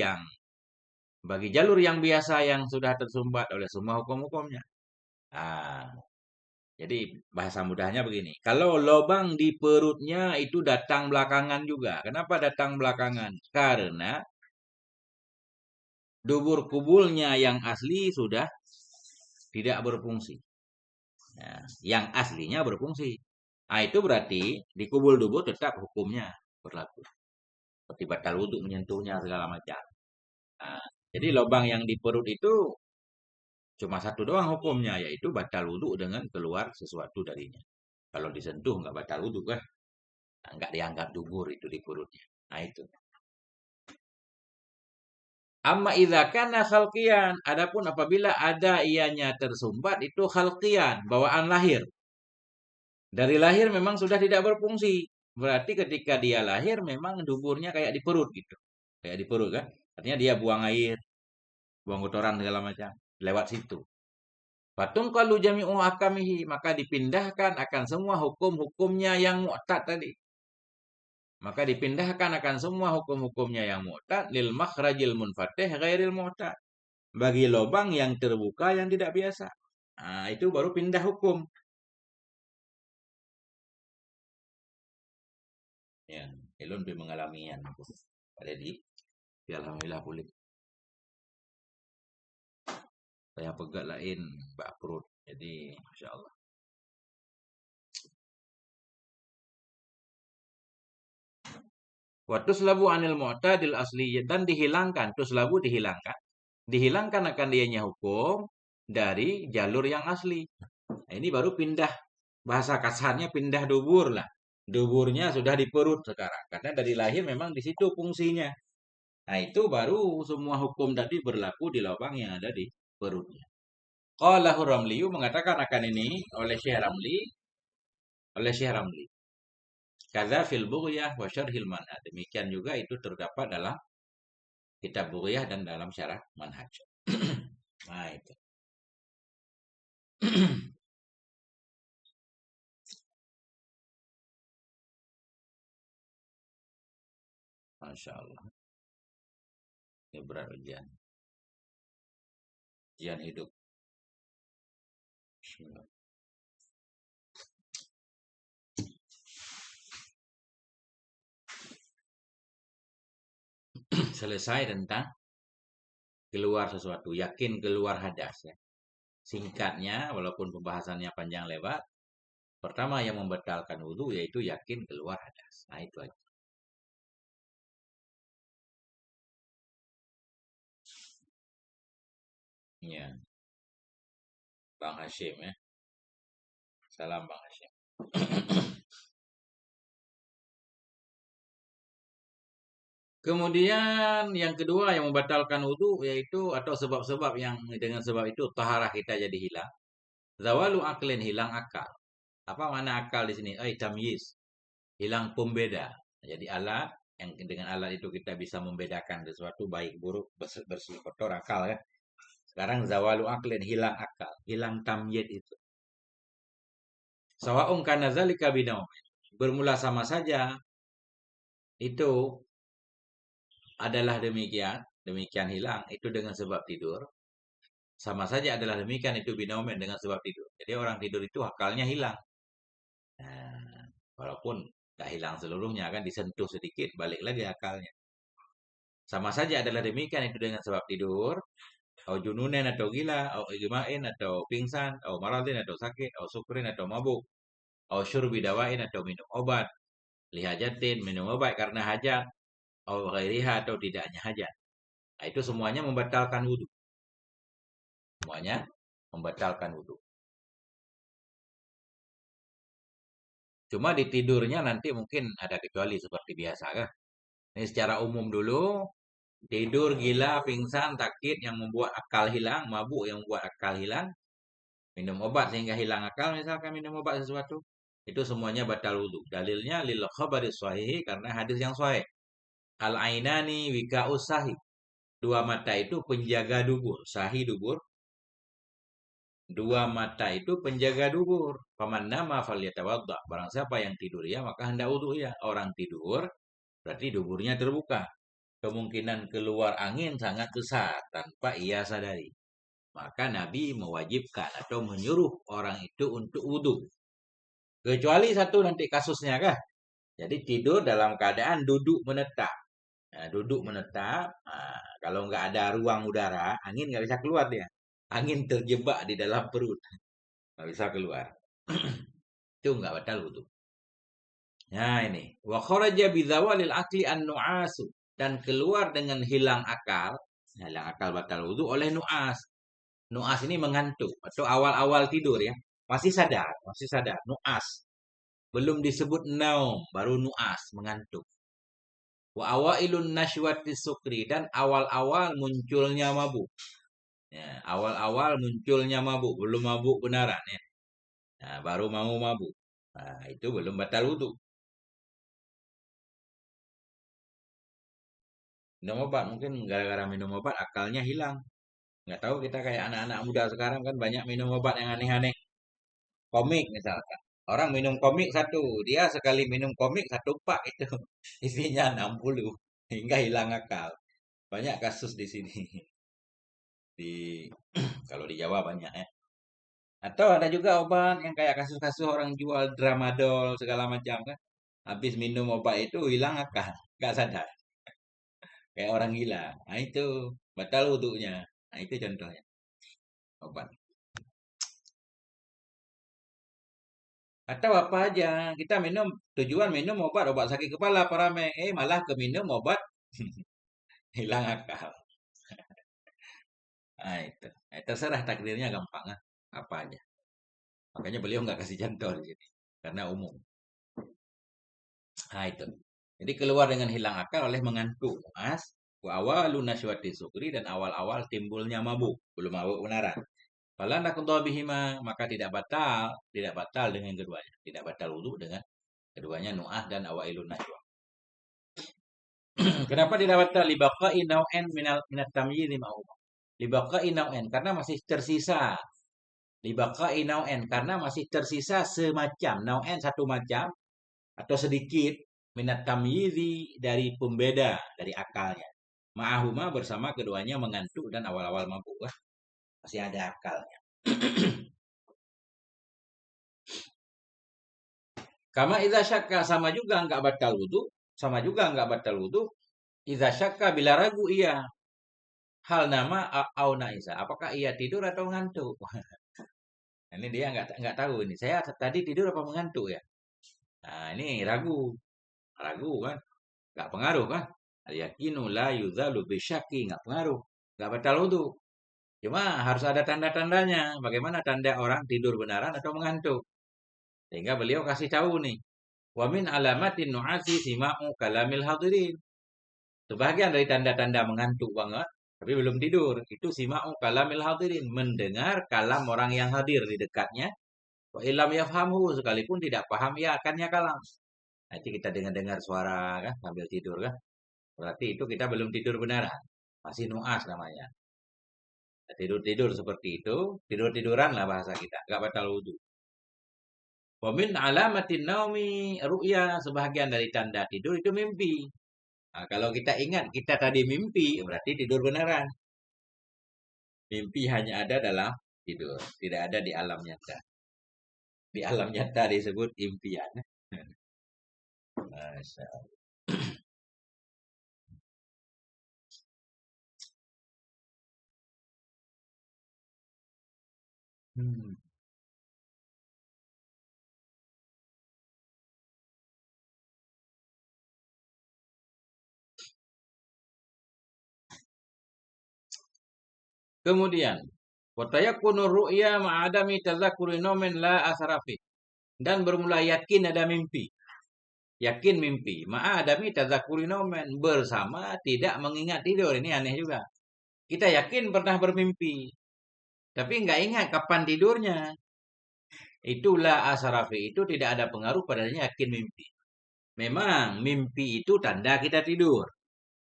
jalur yang biasa yang sudah tersumbat oleh semua hukum-hukumnya. Nah, jadi bahasa mudahnya begini. Kalau lubang di perutnya itu datang belakangan juga. Kenapa datang belakangan? Karena dubur kubulnya yang asli sudah tidak berfungsi. Nah, yang aslinya berfungsi. Nah, itu berarti di kubul dubur tetap hukumnya berlaku. Seperti batal wudhu menyentuhnya segala macam. Nah, jadi lubang yang di perut itu cuma satu doang hukumnya, yaitu batal wudhu dengan keluar sesuatu darinya. Kalau disentuh nggak batal wudhu kan? Nah, nggak dianggap dubur itu di perutnya. Nah itu. Amma idza kana khalqiyan, adapun apabila ada ianya tersumbat itu khalqiyan, bawaan lahir. Dari lahir memang sudah tidak berfungsi. Berarti ketika dia lahir memang duburnya kayak di perut gitu. Kayak di perut kan? Artinya dia buang air, buang kotoran segala macam lewat situ. Patung kalau jami'u akamihi maka dipindahkan akan semua hukum-hukumnya yang mu'tad tadi. Maka dipindahkan akan semua hukum-hukumnya yang mu'tad lil makhrajil munfatih ghairil mu'tad. Bagi lubang yang terbuka yang tidak biasa. Nah, itu baru pindah hukum. Ya, Elon lebih mengalaminya. Ada di alhamdulillah boleh. Saya pegat lain bak perut. Jadi, Masya Allah. Waktu selabu anil mu'tadil asli dan dihilangkan, tuslabu dihilangkan. Dihilangkan akan dianya hukum dari jalur yang asli. Nah, ini baru pindah, bahasa kasarnya pindah dubur lah. Duburnya sudah di perut sekarang. Karena dari lahir memang di situ fungsinya. Nah itu baru semua hukum tadi berlaku di lubang yang ada di perutnya. Qalahu Ramli mengatakan akan ini oleh Syekh Ramli. Kaza fil Bughyah wa Syarhil Manhaj. Demikian juga itu terdapat dalam kitab Bughyah dan dalam syarah Manhaj. Nah itu. Masya Allah. Ini berat ujian. Ujian hidup. Selesai tentang keluar sesuatu. Yakin keluar hadas ya. Singkatnya, walaupun pembahasannya panjang lebar, pertama yang membatalkan wudhu yaitu yakin keluar hadas. Nah itu aja. Iya, Bang Hashim ya. Salam Bang Hashim. Kemudian yang kedua yang membatalkan wudhu yaitu atau sebab-sebab yang dengan sebab itu taharah kita jadi hilang. Zawalu aklin, hilang akal. Apa makna akal di sini? Tamyiz, hilang pembeda. Jadi alat yang dengan alat itu kita bisa membedakan sesuatu baik buruk, bersih, bersih kotor, akal ya. Sekarang zawalu aklin, hilang akal, hilang tamyiz itu. Sawa'un kana zalika binaum. Bermula sama saja itu adalah demikian, demikian hilang itu dengan sebab tidur. Sama saja adalah demikian itu binomen dengan sebab tidur. Jadi orang tidur itu akalnya hilang. Nah, walaupun tak hilang seluruhnya kan disentuh sedikit balik lagi akalnya. Sama saja adalah demikian itu dengan sebab tidur, atau jununen atau gila, atau igmain atau pingsan, atau maradin atau sakit, atau sukrin atau mabuk, atau syurbi dawain atau minum obat, lihajatin minum obat karena hajat, atau ghairiha atau tidaknya hajat. Nah, itu semuanya membatalkan wudhu. Semuanya membatalkan wudhu. Cuma di tidurnya nanti mungkin ada kecuali seperti biasa kan. Ini secara umum dulu, tidur, gila, pingsan, sakit yang membuat akal hilang, mabuk yang membuat akal hilang, minum obat sehingga hilang akal misalkan minum obat sesuatu, itu semuanya batal wudhu. Dalilnya lil khabari sahih karena hadis yang sahih. Al ainani wika usahi. Dua mata itu penjaga dubur, sahih dubur. Dua mata itu penjaga dubur. Paman nama falyatawadda. Barang siapa yang tidur ya maka hendak wudhu ya. Orang tidur berarti duburnya terbuka. Kemungkinan keluar angin sangat besar tanpa ia sadari. Maka Nabi mewajibkan atau menyuruh orang itu untuk wudhu. Kecuali satu nanti kasusnya kah? Jadi tidur dalam keadaan duduk menetap. Nah, duduk menetap, kalau nggak ada ruang udara, angin nggak bisa keluar dia. Angin terjebak di dalam perut, nggak bisa keluar. Itu nggak batal wudhu. Nah ini, wa kharaja bidzawalil akli an-nu'asu, dan keluar dengan hilang akal batal wudhu oleh nu'as. Nu'as ini mengantuk atau awal-awal tidur ya. Masih sadar, nu'as. Belum disebut naum, baru nu'as, mengantuk. Wa awailun nashwati sukri, dan awal-awal munculnya mabuk. Ya, awal-awal munculnya mabuk, belum mabuk benaran ya. Nah, baru mau mabuk. Nah, itu belum batal wudhu. Minum obat, mungkin gara-gara minum obat akalnya hilang. Nggak tahu kita kayak anak-anak muda sekarang kan banyak minum obat yang aneh-aneh. Komik misalkan. Orang minum komik satu, dia sekali minum komik satu pak itu isinya 60 hingga hilang akal. Banyak kasus di sini. Di kalau di Jawa banyak ya. Atau ada juga obat yang kayak kasus-kasus orang jual tramadol segala macam kan. Habis minum obat itu hilang akal, nggak sadar. Kayak orang gila. Nah itu batal wudhunya. Nah itu contohnya obat. Atau apa aja kita minum tujuan minum obat sakit kepala parame, malah ke minum obat hilang akal. Nah itu. Terserah takdirnya gampang ah. Apa aja. Makanya beliau nggak kasih contoh di sini karena umum. Nah itu. Jadi keluar dengan hilang akal oleh mengantuk, mas. Wa awalu nasyawati sukri, dan awal-awal timbulnya mabuk, belum mabuk benaran. Fala naqdha bihima, maka tidak batal dengan keduanya. Tidak batal wudu dengan keduanya nu'ah dan awailun najwa. Kenapa tidak batal? Libaqa'i naw'an minat tamyiz ma'huma. Libaqa'i naw'an karena masih tersisa. Libaqa'i naw'an karena masih tersisa semacam. Naw'an satu macam atau sedikit minat tamyizi dari pembeda dari akalnya. Ma'ahuma bersama keduanya mengantuk dan awal-awal mabuk. Wah, masih ada akalnya. Kama idza syakka, sama juga enggak batal wudu, sama juga enggak batal wudu. Idza syakka bila ragu ia. Hal nama au naisa. Apakah ia tidur atau ngantuk? Ini dia enggak tahu ini. Saya tadi tidur apa mengantuk ya? Nah, ini ragu. Ragu kan? Enggak pengaruh kan? Al yakinu la yuzalu bisyaki, enggak pengaruh. Enggak batal wudu. Cuma harus ada tanda-tandanya. Bagaimana tanda orang tidur benaran atau mengantuk. Sehingga beliau kasih tahu nih. Wa min alamatin nu'asi sima'u kalamil hadirin. Sebagian dari tanda-tanda mengantuk banget, tapi belum tidur. Itu sima'u kalamil hadirin. Mendengar kalam orang yang hadir di dekatnya. Wa ilam yafhamhu. Sekalipun tidak paham ya akannya kalam. Nanti kita dengar-dengar suara kan sambil tidur kan. Berarti itu kita belum tidur benaran. Masih nu'as namanya. Tidur-tidur seperti itu. Tidur-tiduran lah bahasa kita. Gak batal wudhu. Wa min alamatin naumi ru'ya. Sebagian dari tanda tidur itu mimpi. Nah, kalau kita ingat kita tadi mimpi, berarti tidur beneran. Mimpi hanya ada dalam tidur, tidak ada di alam nyata. Di alam nyata disebut impian. Masya Allah. Hmm. Kemudian, watayakunu ru'ya ma'adami tazakuri nomen la asarafi. Dan bermula yakin ada mimpi. Yakin mimpi. Ma'adami tazakuri nomen. Bersama tidak mengingat tidur. Ini aneh juga. Kita yakin pernah bermimpi. Tapi nggak ingat kapan tidurnya. Itulah asarafi. Itu tidak ada pengaruh padanya yakin mimpi. Memang mimpi itu tanda kita tidur.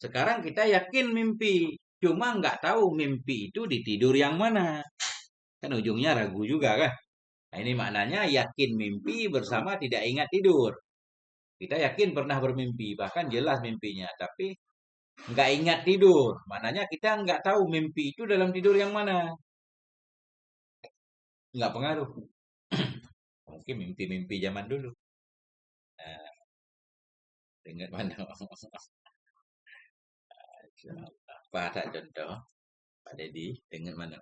Sekarang kita yakin mimpi. Cuma nggak tahu mimpi itu di tidur yang mana. Kan ujungnya ragu juga kan. Nah, ini maknanya yakin mimpi bersama tidak ingat tidur. Kita yakin pernah bermimpi, bahkan jelas mimpinya. Tapi nggak ingat tidur. Maknanya kita nggak tahu mimpi itu dalam tidur yang mana. Nggak pengaruh. Mungkin mimpi-mimpi zaman dulu. Nah, ingat mana? Apa ada contoh? Pak Deddy, ingat mana?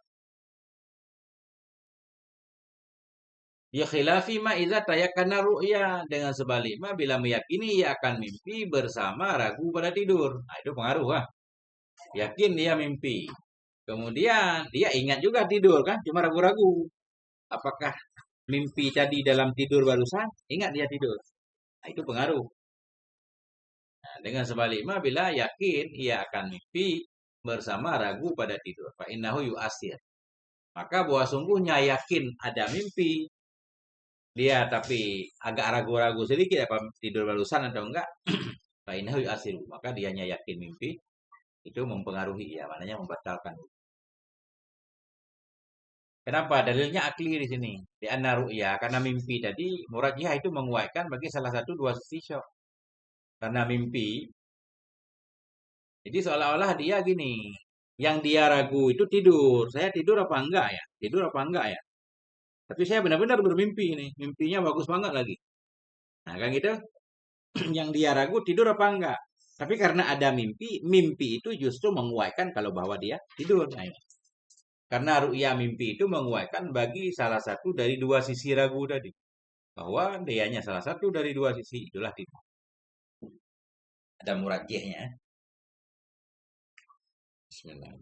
Ya khilafi ma idza tayakkana ru'ya dengan sebaliknya bila meyakini ia akan mimpi bersama ragu pada tidur. Nah, itu pengaruh kan? Yakin dia mimpi. Kemudian dia ingat juga tidur kan, cuma ragu-ragu. Apakah mimpi tadi dalam tidur barusan? Ingat dia tidur. Nah, itu pengaruh. Nah, dengan sebaliknya bila yakin ia akan mimpi bersama ragu pada tidur. Fa innahu yu'asir. Maka bahwa sungguhnya yakin ada mimpi, dia tapi agak ragu-ragu sedikit apa tidur barusan atau enggak, fainahu asilu, maka dianya yakin mimpi itu mempengaruhi ya, maknanya membatalkan. Kenapa? Dalilnya akli di sini. Di anna ru'ya, karena mimpi tadi murajihah itu menguatkan bagi salah satu dua sisi syok. Karena mimpi, jadi seolah-olah dia gini, yang dia ragu itu tidur. Saya tidur apa enggak ya? Tidur apa enggak ya? Tapi saya benar-benar bermimpi ini, mimpinya bagus banget lagi. Nah, kan gitu. Yang dia ragu tidur apa enggak. Tapi karena ada mimpi, mimpi itu justru menguatkan kalau bahwa dia tidur. Nah, ini. Karena ru'ya mimpi itu menguatkan bagi salah satu dari dua sisi ragu tadi. Bahwa dianya salah satu dari dua sisi itulah tidur. Ada murajihnya. Bismillah.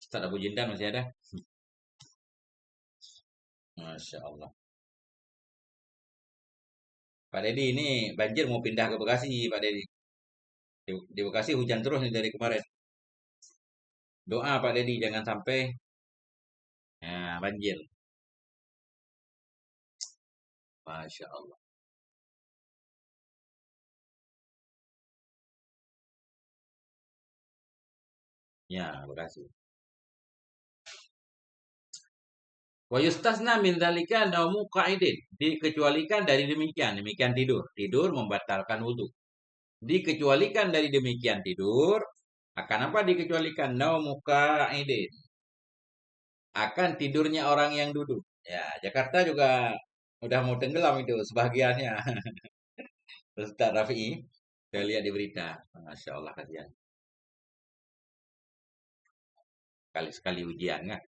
Ustaz Abu Jindan masih ada? Masya Allah. Pak Deddy ini banjir mau pindah ke Bekasi, Pak Deddy. Di Bekasi hujan terus nih dari kemarin. Doa Pak Deddy jangan sampai banjir. Masya Allah. Ya, Bekasi. Wa yustasna min dzalika naumu qa'idin. Dikecualikan dari demikian. Demikian tidur. Tidur membatalkan wudhu. Dikecualikan dari demikian tidur. Akan apa dikecualikan? Naumu qa'idin. Akan tidurnya orang yang duduk. Ya, Jakarta juga udah mau tenggelam itu sebagiannya. Ustaz Rafi'i. Saya lihat di berita. Masya Allah kasihan. Kali-sekali ujian kan.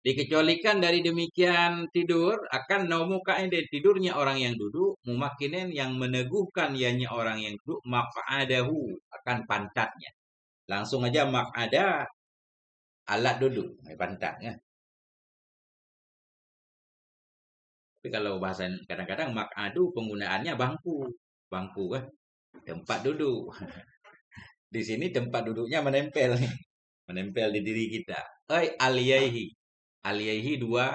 Dikecualikan dari demikian tidur akan naumu ka'idin, tidurnya orang yang duduk, mumakkinin yang meneguhkan ianya orang yang duduk, maq'adahu akan pantatnya. Langsung aja maq'ada alat duduk, pantatnya. Tapi kalau bahasa kadang-kadang maq'adu penggunaannya bangku. Bangku kan tempat duduk. Di sini tempat duduknya menempel nih. Menempel di diri kita. Aliyaihi. Aliyaihi dua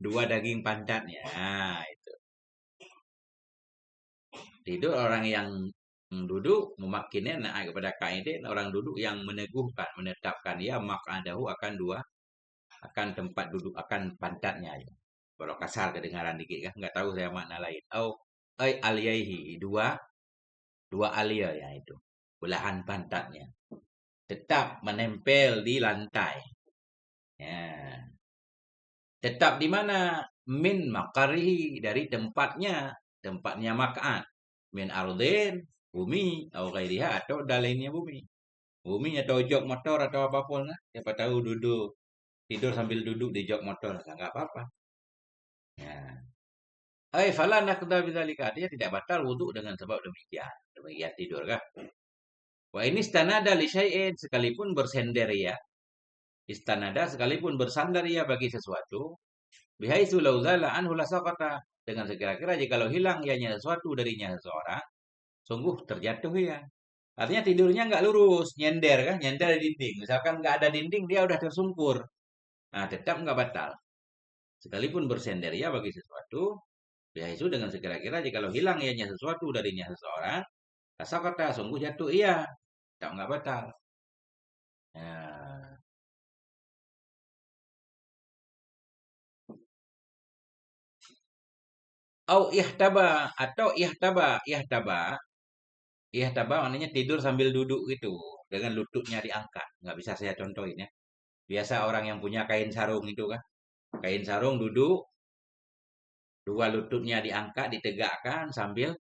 daging pantatnya. Nah, itu. Tidur orang yang duduk memakinnya naik kepada kaidin orang duduk yang meneguhkan, menetapkan dia maq'adahu akan tempat duduk akan pantatnya. Kalau kasar kedengaran dikit kan, nggak tahu saya makna lain. Aliyaihi dua alia ya itu belahan pantatnya tetap menempel di lantai. Ya. Tetap di mana? Min makarihi dari tempatnya makan. Min ardin bumi atau ghairiha atau lainnya bumi. Bumi atau jok motor atau apapun lah. Siapa tahu duduk tidur sambil duduk di jok motor nggak apa-apa. Ya. Fala naqda bidzalika. Dia tidak batal wudhu dengan sebab demikian. Demikian tidur kah? Wa ini istanada li syai'in sekalipun bersender ya. Istanada sekalipun bersandar ia bagi sesuatu. Bihaitsu law zala anhu lasaqata. Dengan sekira-kira jikalau hilang ianya sesuatu darinya seseorang, sungguh terjatuh ia. Artinya tidurnya nggak lurus, nyender kan, nyender di dinding. Misalkan nggak ada dinding, dia udah tersungkur. Nah, tetap nggak batal. Sekalipun bersender ia bagi sesuatu, bihaitsu dengan sekira-kira jikalau hilang ianya sesuatu darinya seseorang, lasaqata sungguh jatuh ia. Tetap nggak batal. Nah, au ihtaba atau ihtaba maknanya tidur sambil duduk gitu dengan lututnya diangkat. Nggak bisa saya contohin ya. Biasa orang yang punya kain sarung itu kan. Kain sarung duduk, dua lututnya diangkat, ditegakkan sambil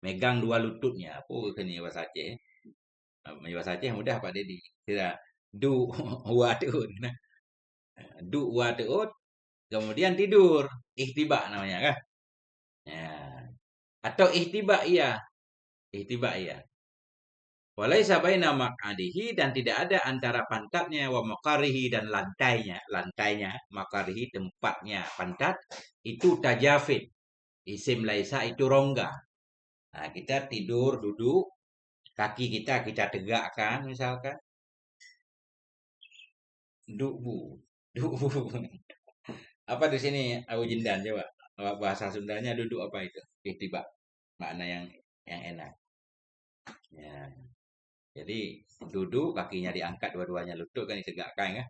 megang dua lututnya. Oh, ini bahasa Aceh. Bahasa Aceh mudah Pak Dedi. Tidak du wa teut. Nah, du wa teut kemudian tidur. Ihtiba namanya kan. Ya. Atau ihtiba iya. Ihtiba iya. Walaisa baina maq'adihi dan tidak ada antara pantatnya wa maqarihi dan lantainya. Lantainya, maqarihi tempatnya pantat itu tajafid. Isim laisa itu rongga. Nah, kita tidur duduk, kaki kita tegakkan misalkan. Dubu. Dubu. Apa di sini Abu Jindan coba. Bahasa Sundanya duduk apa itu? Tiba. Makna yang enak. Ya. Jadi duduk kakinya diangkat dua-duanya lutut kan ditegakkan ya.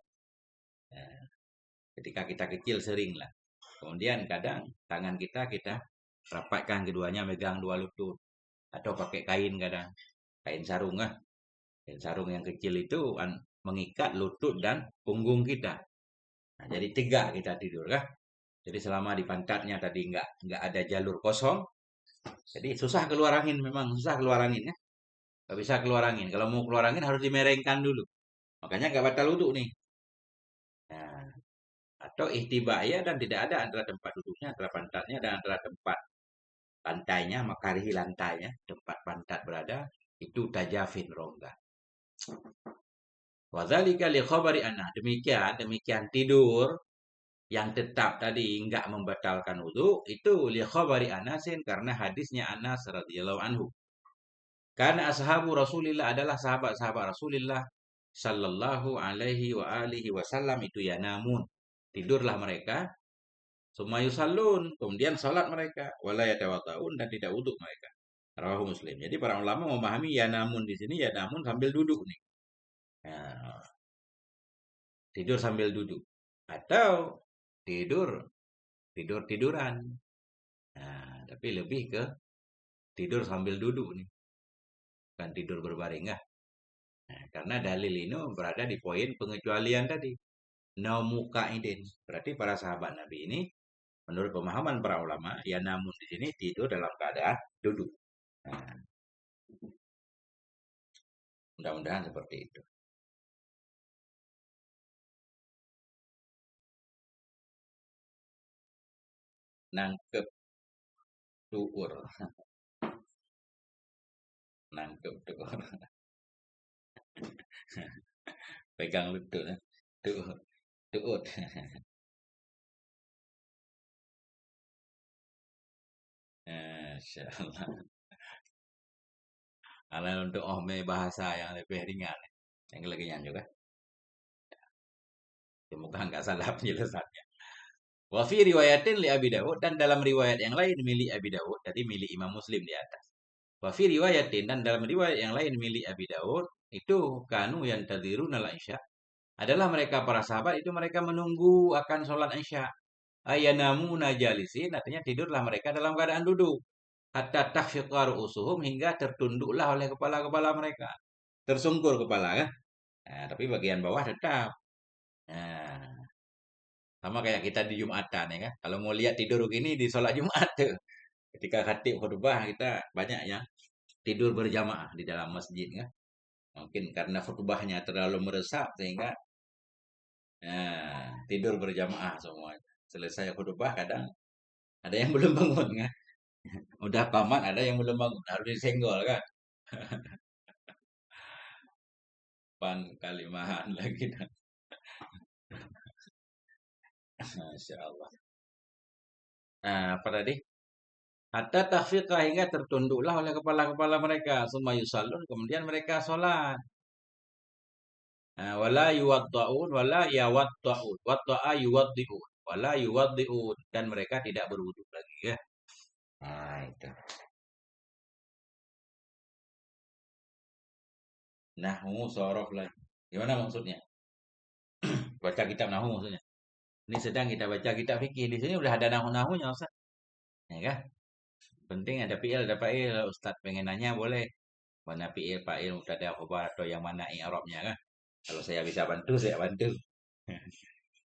Nah, ketika kita kecil sering lah. Kemudian kadang tangan kita rapatkan keduanya megang dua lutut atau pakai kain kadang kain sarung lah. Kain sarung yang kecil itu mengikat lutut dan punggung kita. Nah, jadi tiga kita tidur kah? Jadi selama di pantatnya tadi nggak ada jalur kosong, jadi susah keluar angin memang susah keluar angin ya. Nggak bisa keluar angin. Kalau mau keluar angin harus dimerengkan dulu. Makanya nggak batal wudhu nih. Nah, atau ihtibaya dan tidak ada antara tempat duduknya, antara pantatnya dan antara tempat lantainya, makarihi lantainya, tempat pantat berada, itu tajafin rongga. Wadzalika li khabari anna. Demikian tidur yang tetap tadi enggak membatalkan wudu itu li khabari Anasin karena hadisnya Anas radhiyallahu anhu. Karena ashabu Rasulillah adalah sahabat-sahabat Rasulillah sallallahu alaihi wa alihi wasallam itu ya namun tidurlah mereka sumayu salun kemudian salat mereka wala yatawaddaun dan tidak wudhu mereka. Rawahu Muslim. Jadi para ulama memahami ya namun di sini ya namun sambil duduk nih. Nah, tidur sambil duduk atau tidur tiduran. Nah, tapi lebih ke tidur sambil duduk nih, bukan tidur berbaring ya. Nah, karena dalil ini berada di poin pengecualian tadi. Naumuka idin. Berarti para sahabat Nabi ini menurut pemahaman para ulama, ya namun di sini tidur dalam keadaan duduk. Nah, mudah-mudahan seperti itu. nangkep tuur, nangkep tuur, pegang lutut, tuur, tuut. Masya Allah. Kalau untuk bahasa yang lebih ringan, yang kelebihan juga. Semoga nggak salah penjelasannya. Wa fi riwayatin li Abi Dawud dan dalam riwayat yang lain milik Abi Dawud, tadi milik Imam Muslim di atas. Wa fi riwayatin dan dalam riwayat yang lain milik Abi Dawud itu kanu yang tadiruna al-isya adalah mereka para sahabat itu mereka menunggu akan sholat isya. Ayanamu najalisin artinya tidurlah mereka dalam keadaan duduk. Hatta takhfiqa ru'usuhum hingga tertunduklah oleh kepala-kepala mereka. Tersungkur kepala kan. Nah, tapi bagian bawah tetap. Nah, sama kayak kita di Jumatan ya kan. Kalau mau lihat tidur gini di sholat Jumat tuh. Ketika khatib khutbah kita banyak yang tidur berjamaah di dalam masjid kan. Mungkin karena khutbahnya terlalu meresap sehingga tidur berjamaah semua. Selesai khutbah kadang ada yang belum bangun kan. Udah tamat ada yang belum bangun harus disenggol kan. Pan kalimahan lagi dah. Masya Allah. Nah, apa tadi? Hatta takhfiqa hingga tertunduklah oleh kepala-kepala mereka. Summa yusallun, kemudian mereka sholat. Nah, wala yuwadda'un, wala yawadda'un. Wadda'a yuwaddi'un. Wala yuwaddi'un. Dan mereka tidak berwudu lagi ya. Nah, itu. Nahwu sorof lagi. Gimana maksudnya? Baca kitab Nahwu maksudnya. Ini sedang kita baca kitab fikih. Di sini udah ada Nahwu-Nahwunya Ustaz. Ya kan? Penting ada fi'il, ada fa'il. Ustaz pengen nanya boleh. Mana fi'il, fa'il, mubtada, khobar atau yang mana i'rabnya kan? Kalau saya bisa bantu, saya bantu.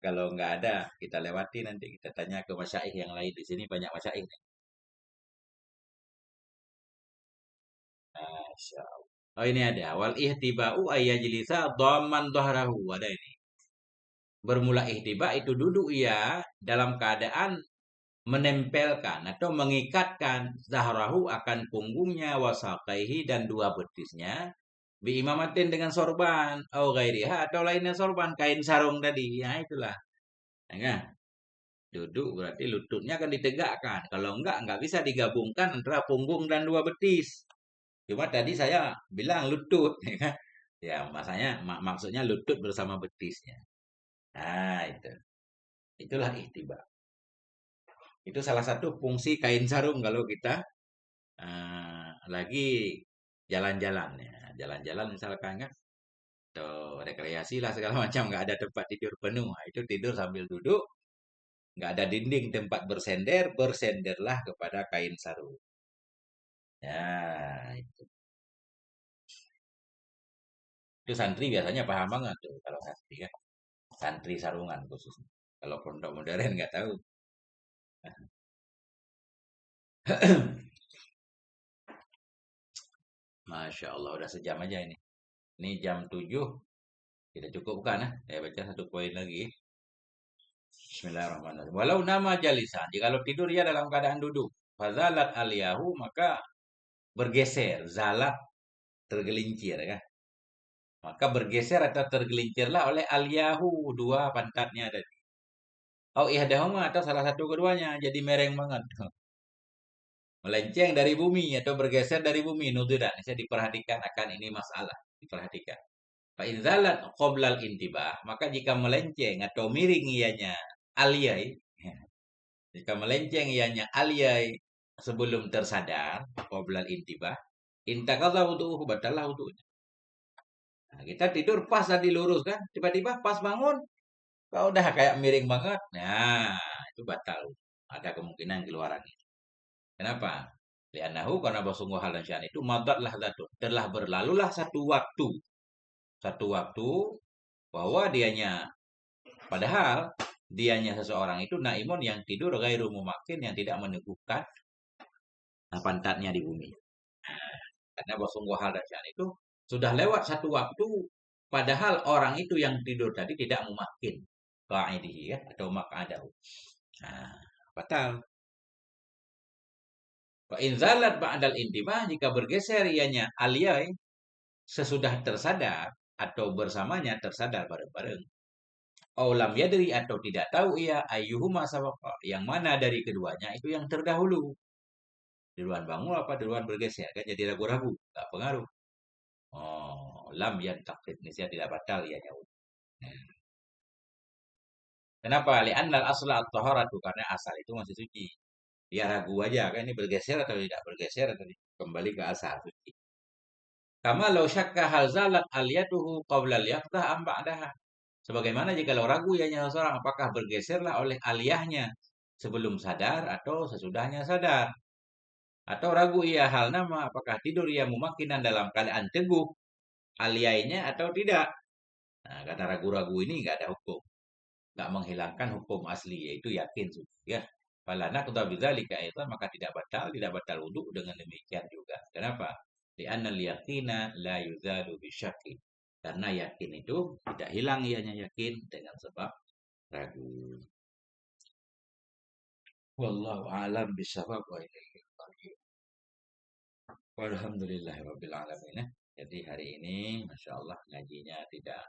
Kalau nggak ada, kita lewati nanti. Kita tanya ke masyaikh yang lain. Di sini banyak masyaikh. Masya Allah. Oh ini ada. Wal ihtiba'u ayyajlisa dhamman dhahrahu. Ada ini. Bermula ihtiba itu duduk ia dalam keadaan menempelkan atau mengikatkan zahrahu akan punggungnya wasaqaihi dan dua betisnya bi imamatin dengan sorban au ghairiha atau lainnya sorban kain sarung tadi. Ya itulah. Ya kan? Duduk berarti lututnya akan ditegakkan. Kalau enggak bisa digabungkan antara punggung dan dua betis. Cuma tadi saya bilang lutut. Ya kan? Ya, maksudnya lutut bersama betisnya. Nah, itu. Itulah ihtiba. Itu salah satu fungsi kain sarung kalau kita lagi jalan-jalan ya. Jalan-jalan misalkan kan. Atau rekreasi lah segala macam. Nggak ada tempat tidur penuh. Nah, itu tidur sambil duduk. Nggak ada dinding tempat bersender. Bersenderlah kepada kain sarung. Ya, itu santri biasanya paham banget tuh kalau santri kan. Santri sarungan khususnya. Kalau pondok modern nggak tahu. Masya Allah, udah sejam aja ini. Ini jam 7, kita cukupkan ya. Saya baca satu poin lagi. Bismillahirrahmanirrahim. Walau nama jalisan, jika tidur ya dalam keadaan duduk. Fazalat aliyahu, maka bergeser. Zalat, tergelincir kan. Maka bergeser atau tergelincirlah oleh aliyahu, dua pantatnya tadi. Oh ihdahuma atau salah satu keduanya, jadi mereng banget. Melenceng dari bumi atau bergeser dari bumi. Nuduran, saya diperhatikan akan ini masalah. Diperhatikan. Fa'inzalat qoblal intibah. Maka jika melenceng atau miring ianya aliyai. Jika melenceng ianya aliyai sebelum tersadar. Qoblal intibah. Intakadha wudu'uhu batalah wudu'unya. Nah, kita tidur pas tadi lurus kan. Tiba-tiba pas bangun. Kau udah kayak miring banget. Nah, itu batal. Ada kemungkinan keluar angin. Kenapa? Li'annahu karena bersungguh hal dan sya'an itu madatlah zatun. Telah berlalulah satu waktu. Satu waktu bahwa padahal dianya seseorang itu naimun yang tidur gairu mumakin yang tidak meneguhkan pantatnya di bumi. Karena bersungguh hal dan sya'an itu sudah lewat satu waktu padahal orang itu yang tidur tadi tidak mumakin qa'idihi ya atau maq'adahu. Nah, batal. Wa in zalat ba'dal intibah, jika bergeser ianya aliyah sesudah tersadar atau bersamanya tersadar bareng-bareng. Aulam yadri, atau tidak tahu ia ayyuhuma sabaqa, yang mana dari keduanya itu yang terdahulu. Duluan bangun apa duluan bergeser, kan jadi ragu-ragu, tak pengaruh. Oh, lam yang taklid, niscaya tidak batal ianya. Kenapa? Li'annal asla at-taharatu, karena asal itu masih suci. Dia ragu aja kan ini bergeser atau tidak bergeser, atau kembali ke asal suci. Kama law syakka hal zalat aliyatuhu qabla al-yaqdah am ba'daha. Sebagaimana jika lo ragu ya seorang apakah bergeserlah oleh aliyahnya sebelum sadar atau sesudahnya sadar. Atau ragu ia hal nama apakah tidur ia mumakinan dalam keadaan teguh aliyahnya atau tidak. Nah, kata ragu-ragu ini nggak ada hukum. Nggak menghilangkan hukum asli, yaitu yakin suci. Ya. Fala naqda bidzalika aidan, maka tidak batal wudhu dengan demikian juga. Kenapa? Li'anna al-yaqina la yuzadu bisyakki. Karena yakin itu tidak hilang ianya yakin dengan sebab ragu. Wallahu a'lam bishawab wa ilaihi taqi. Walhamdulillahirabbil alamin. Jadi hari ini Masya Allah ngajinya tidak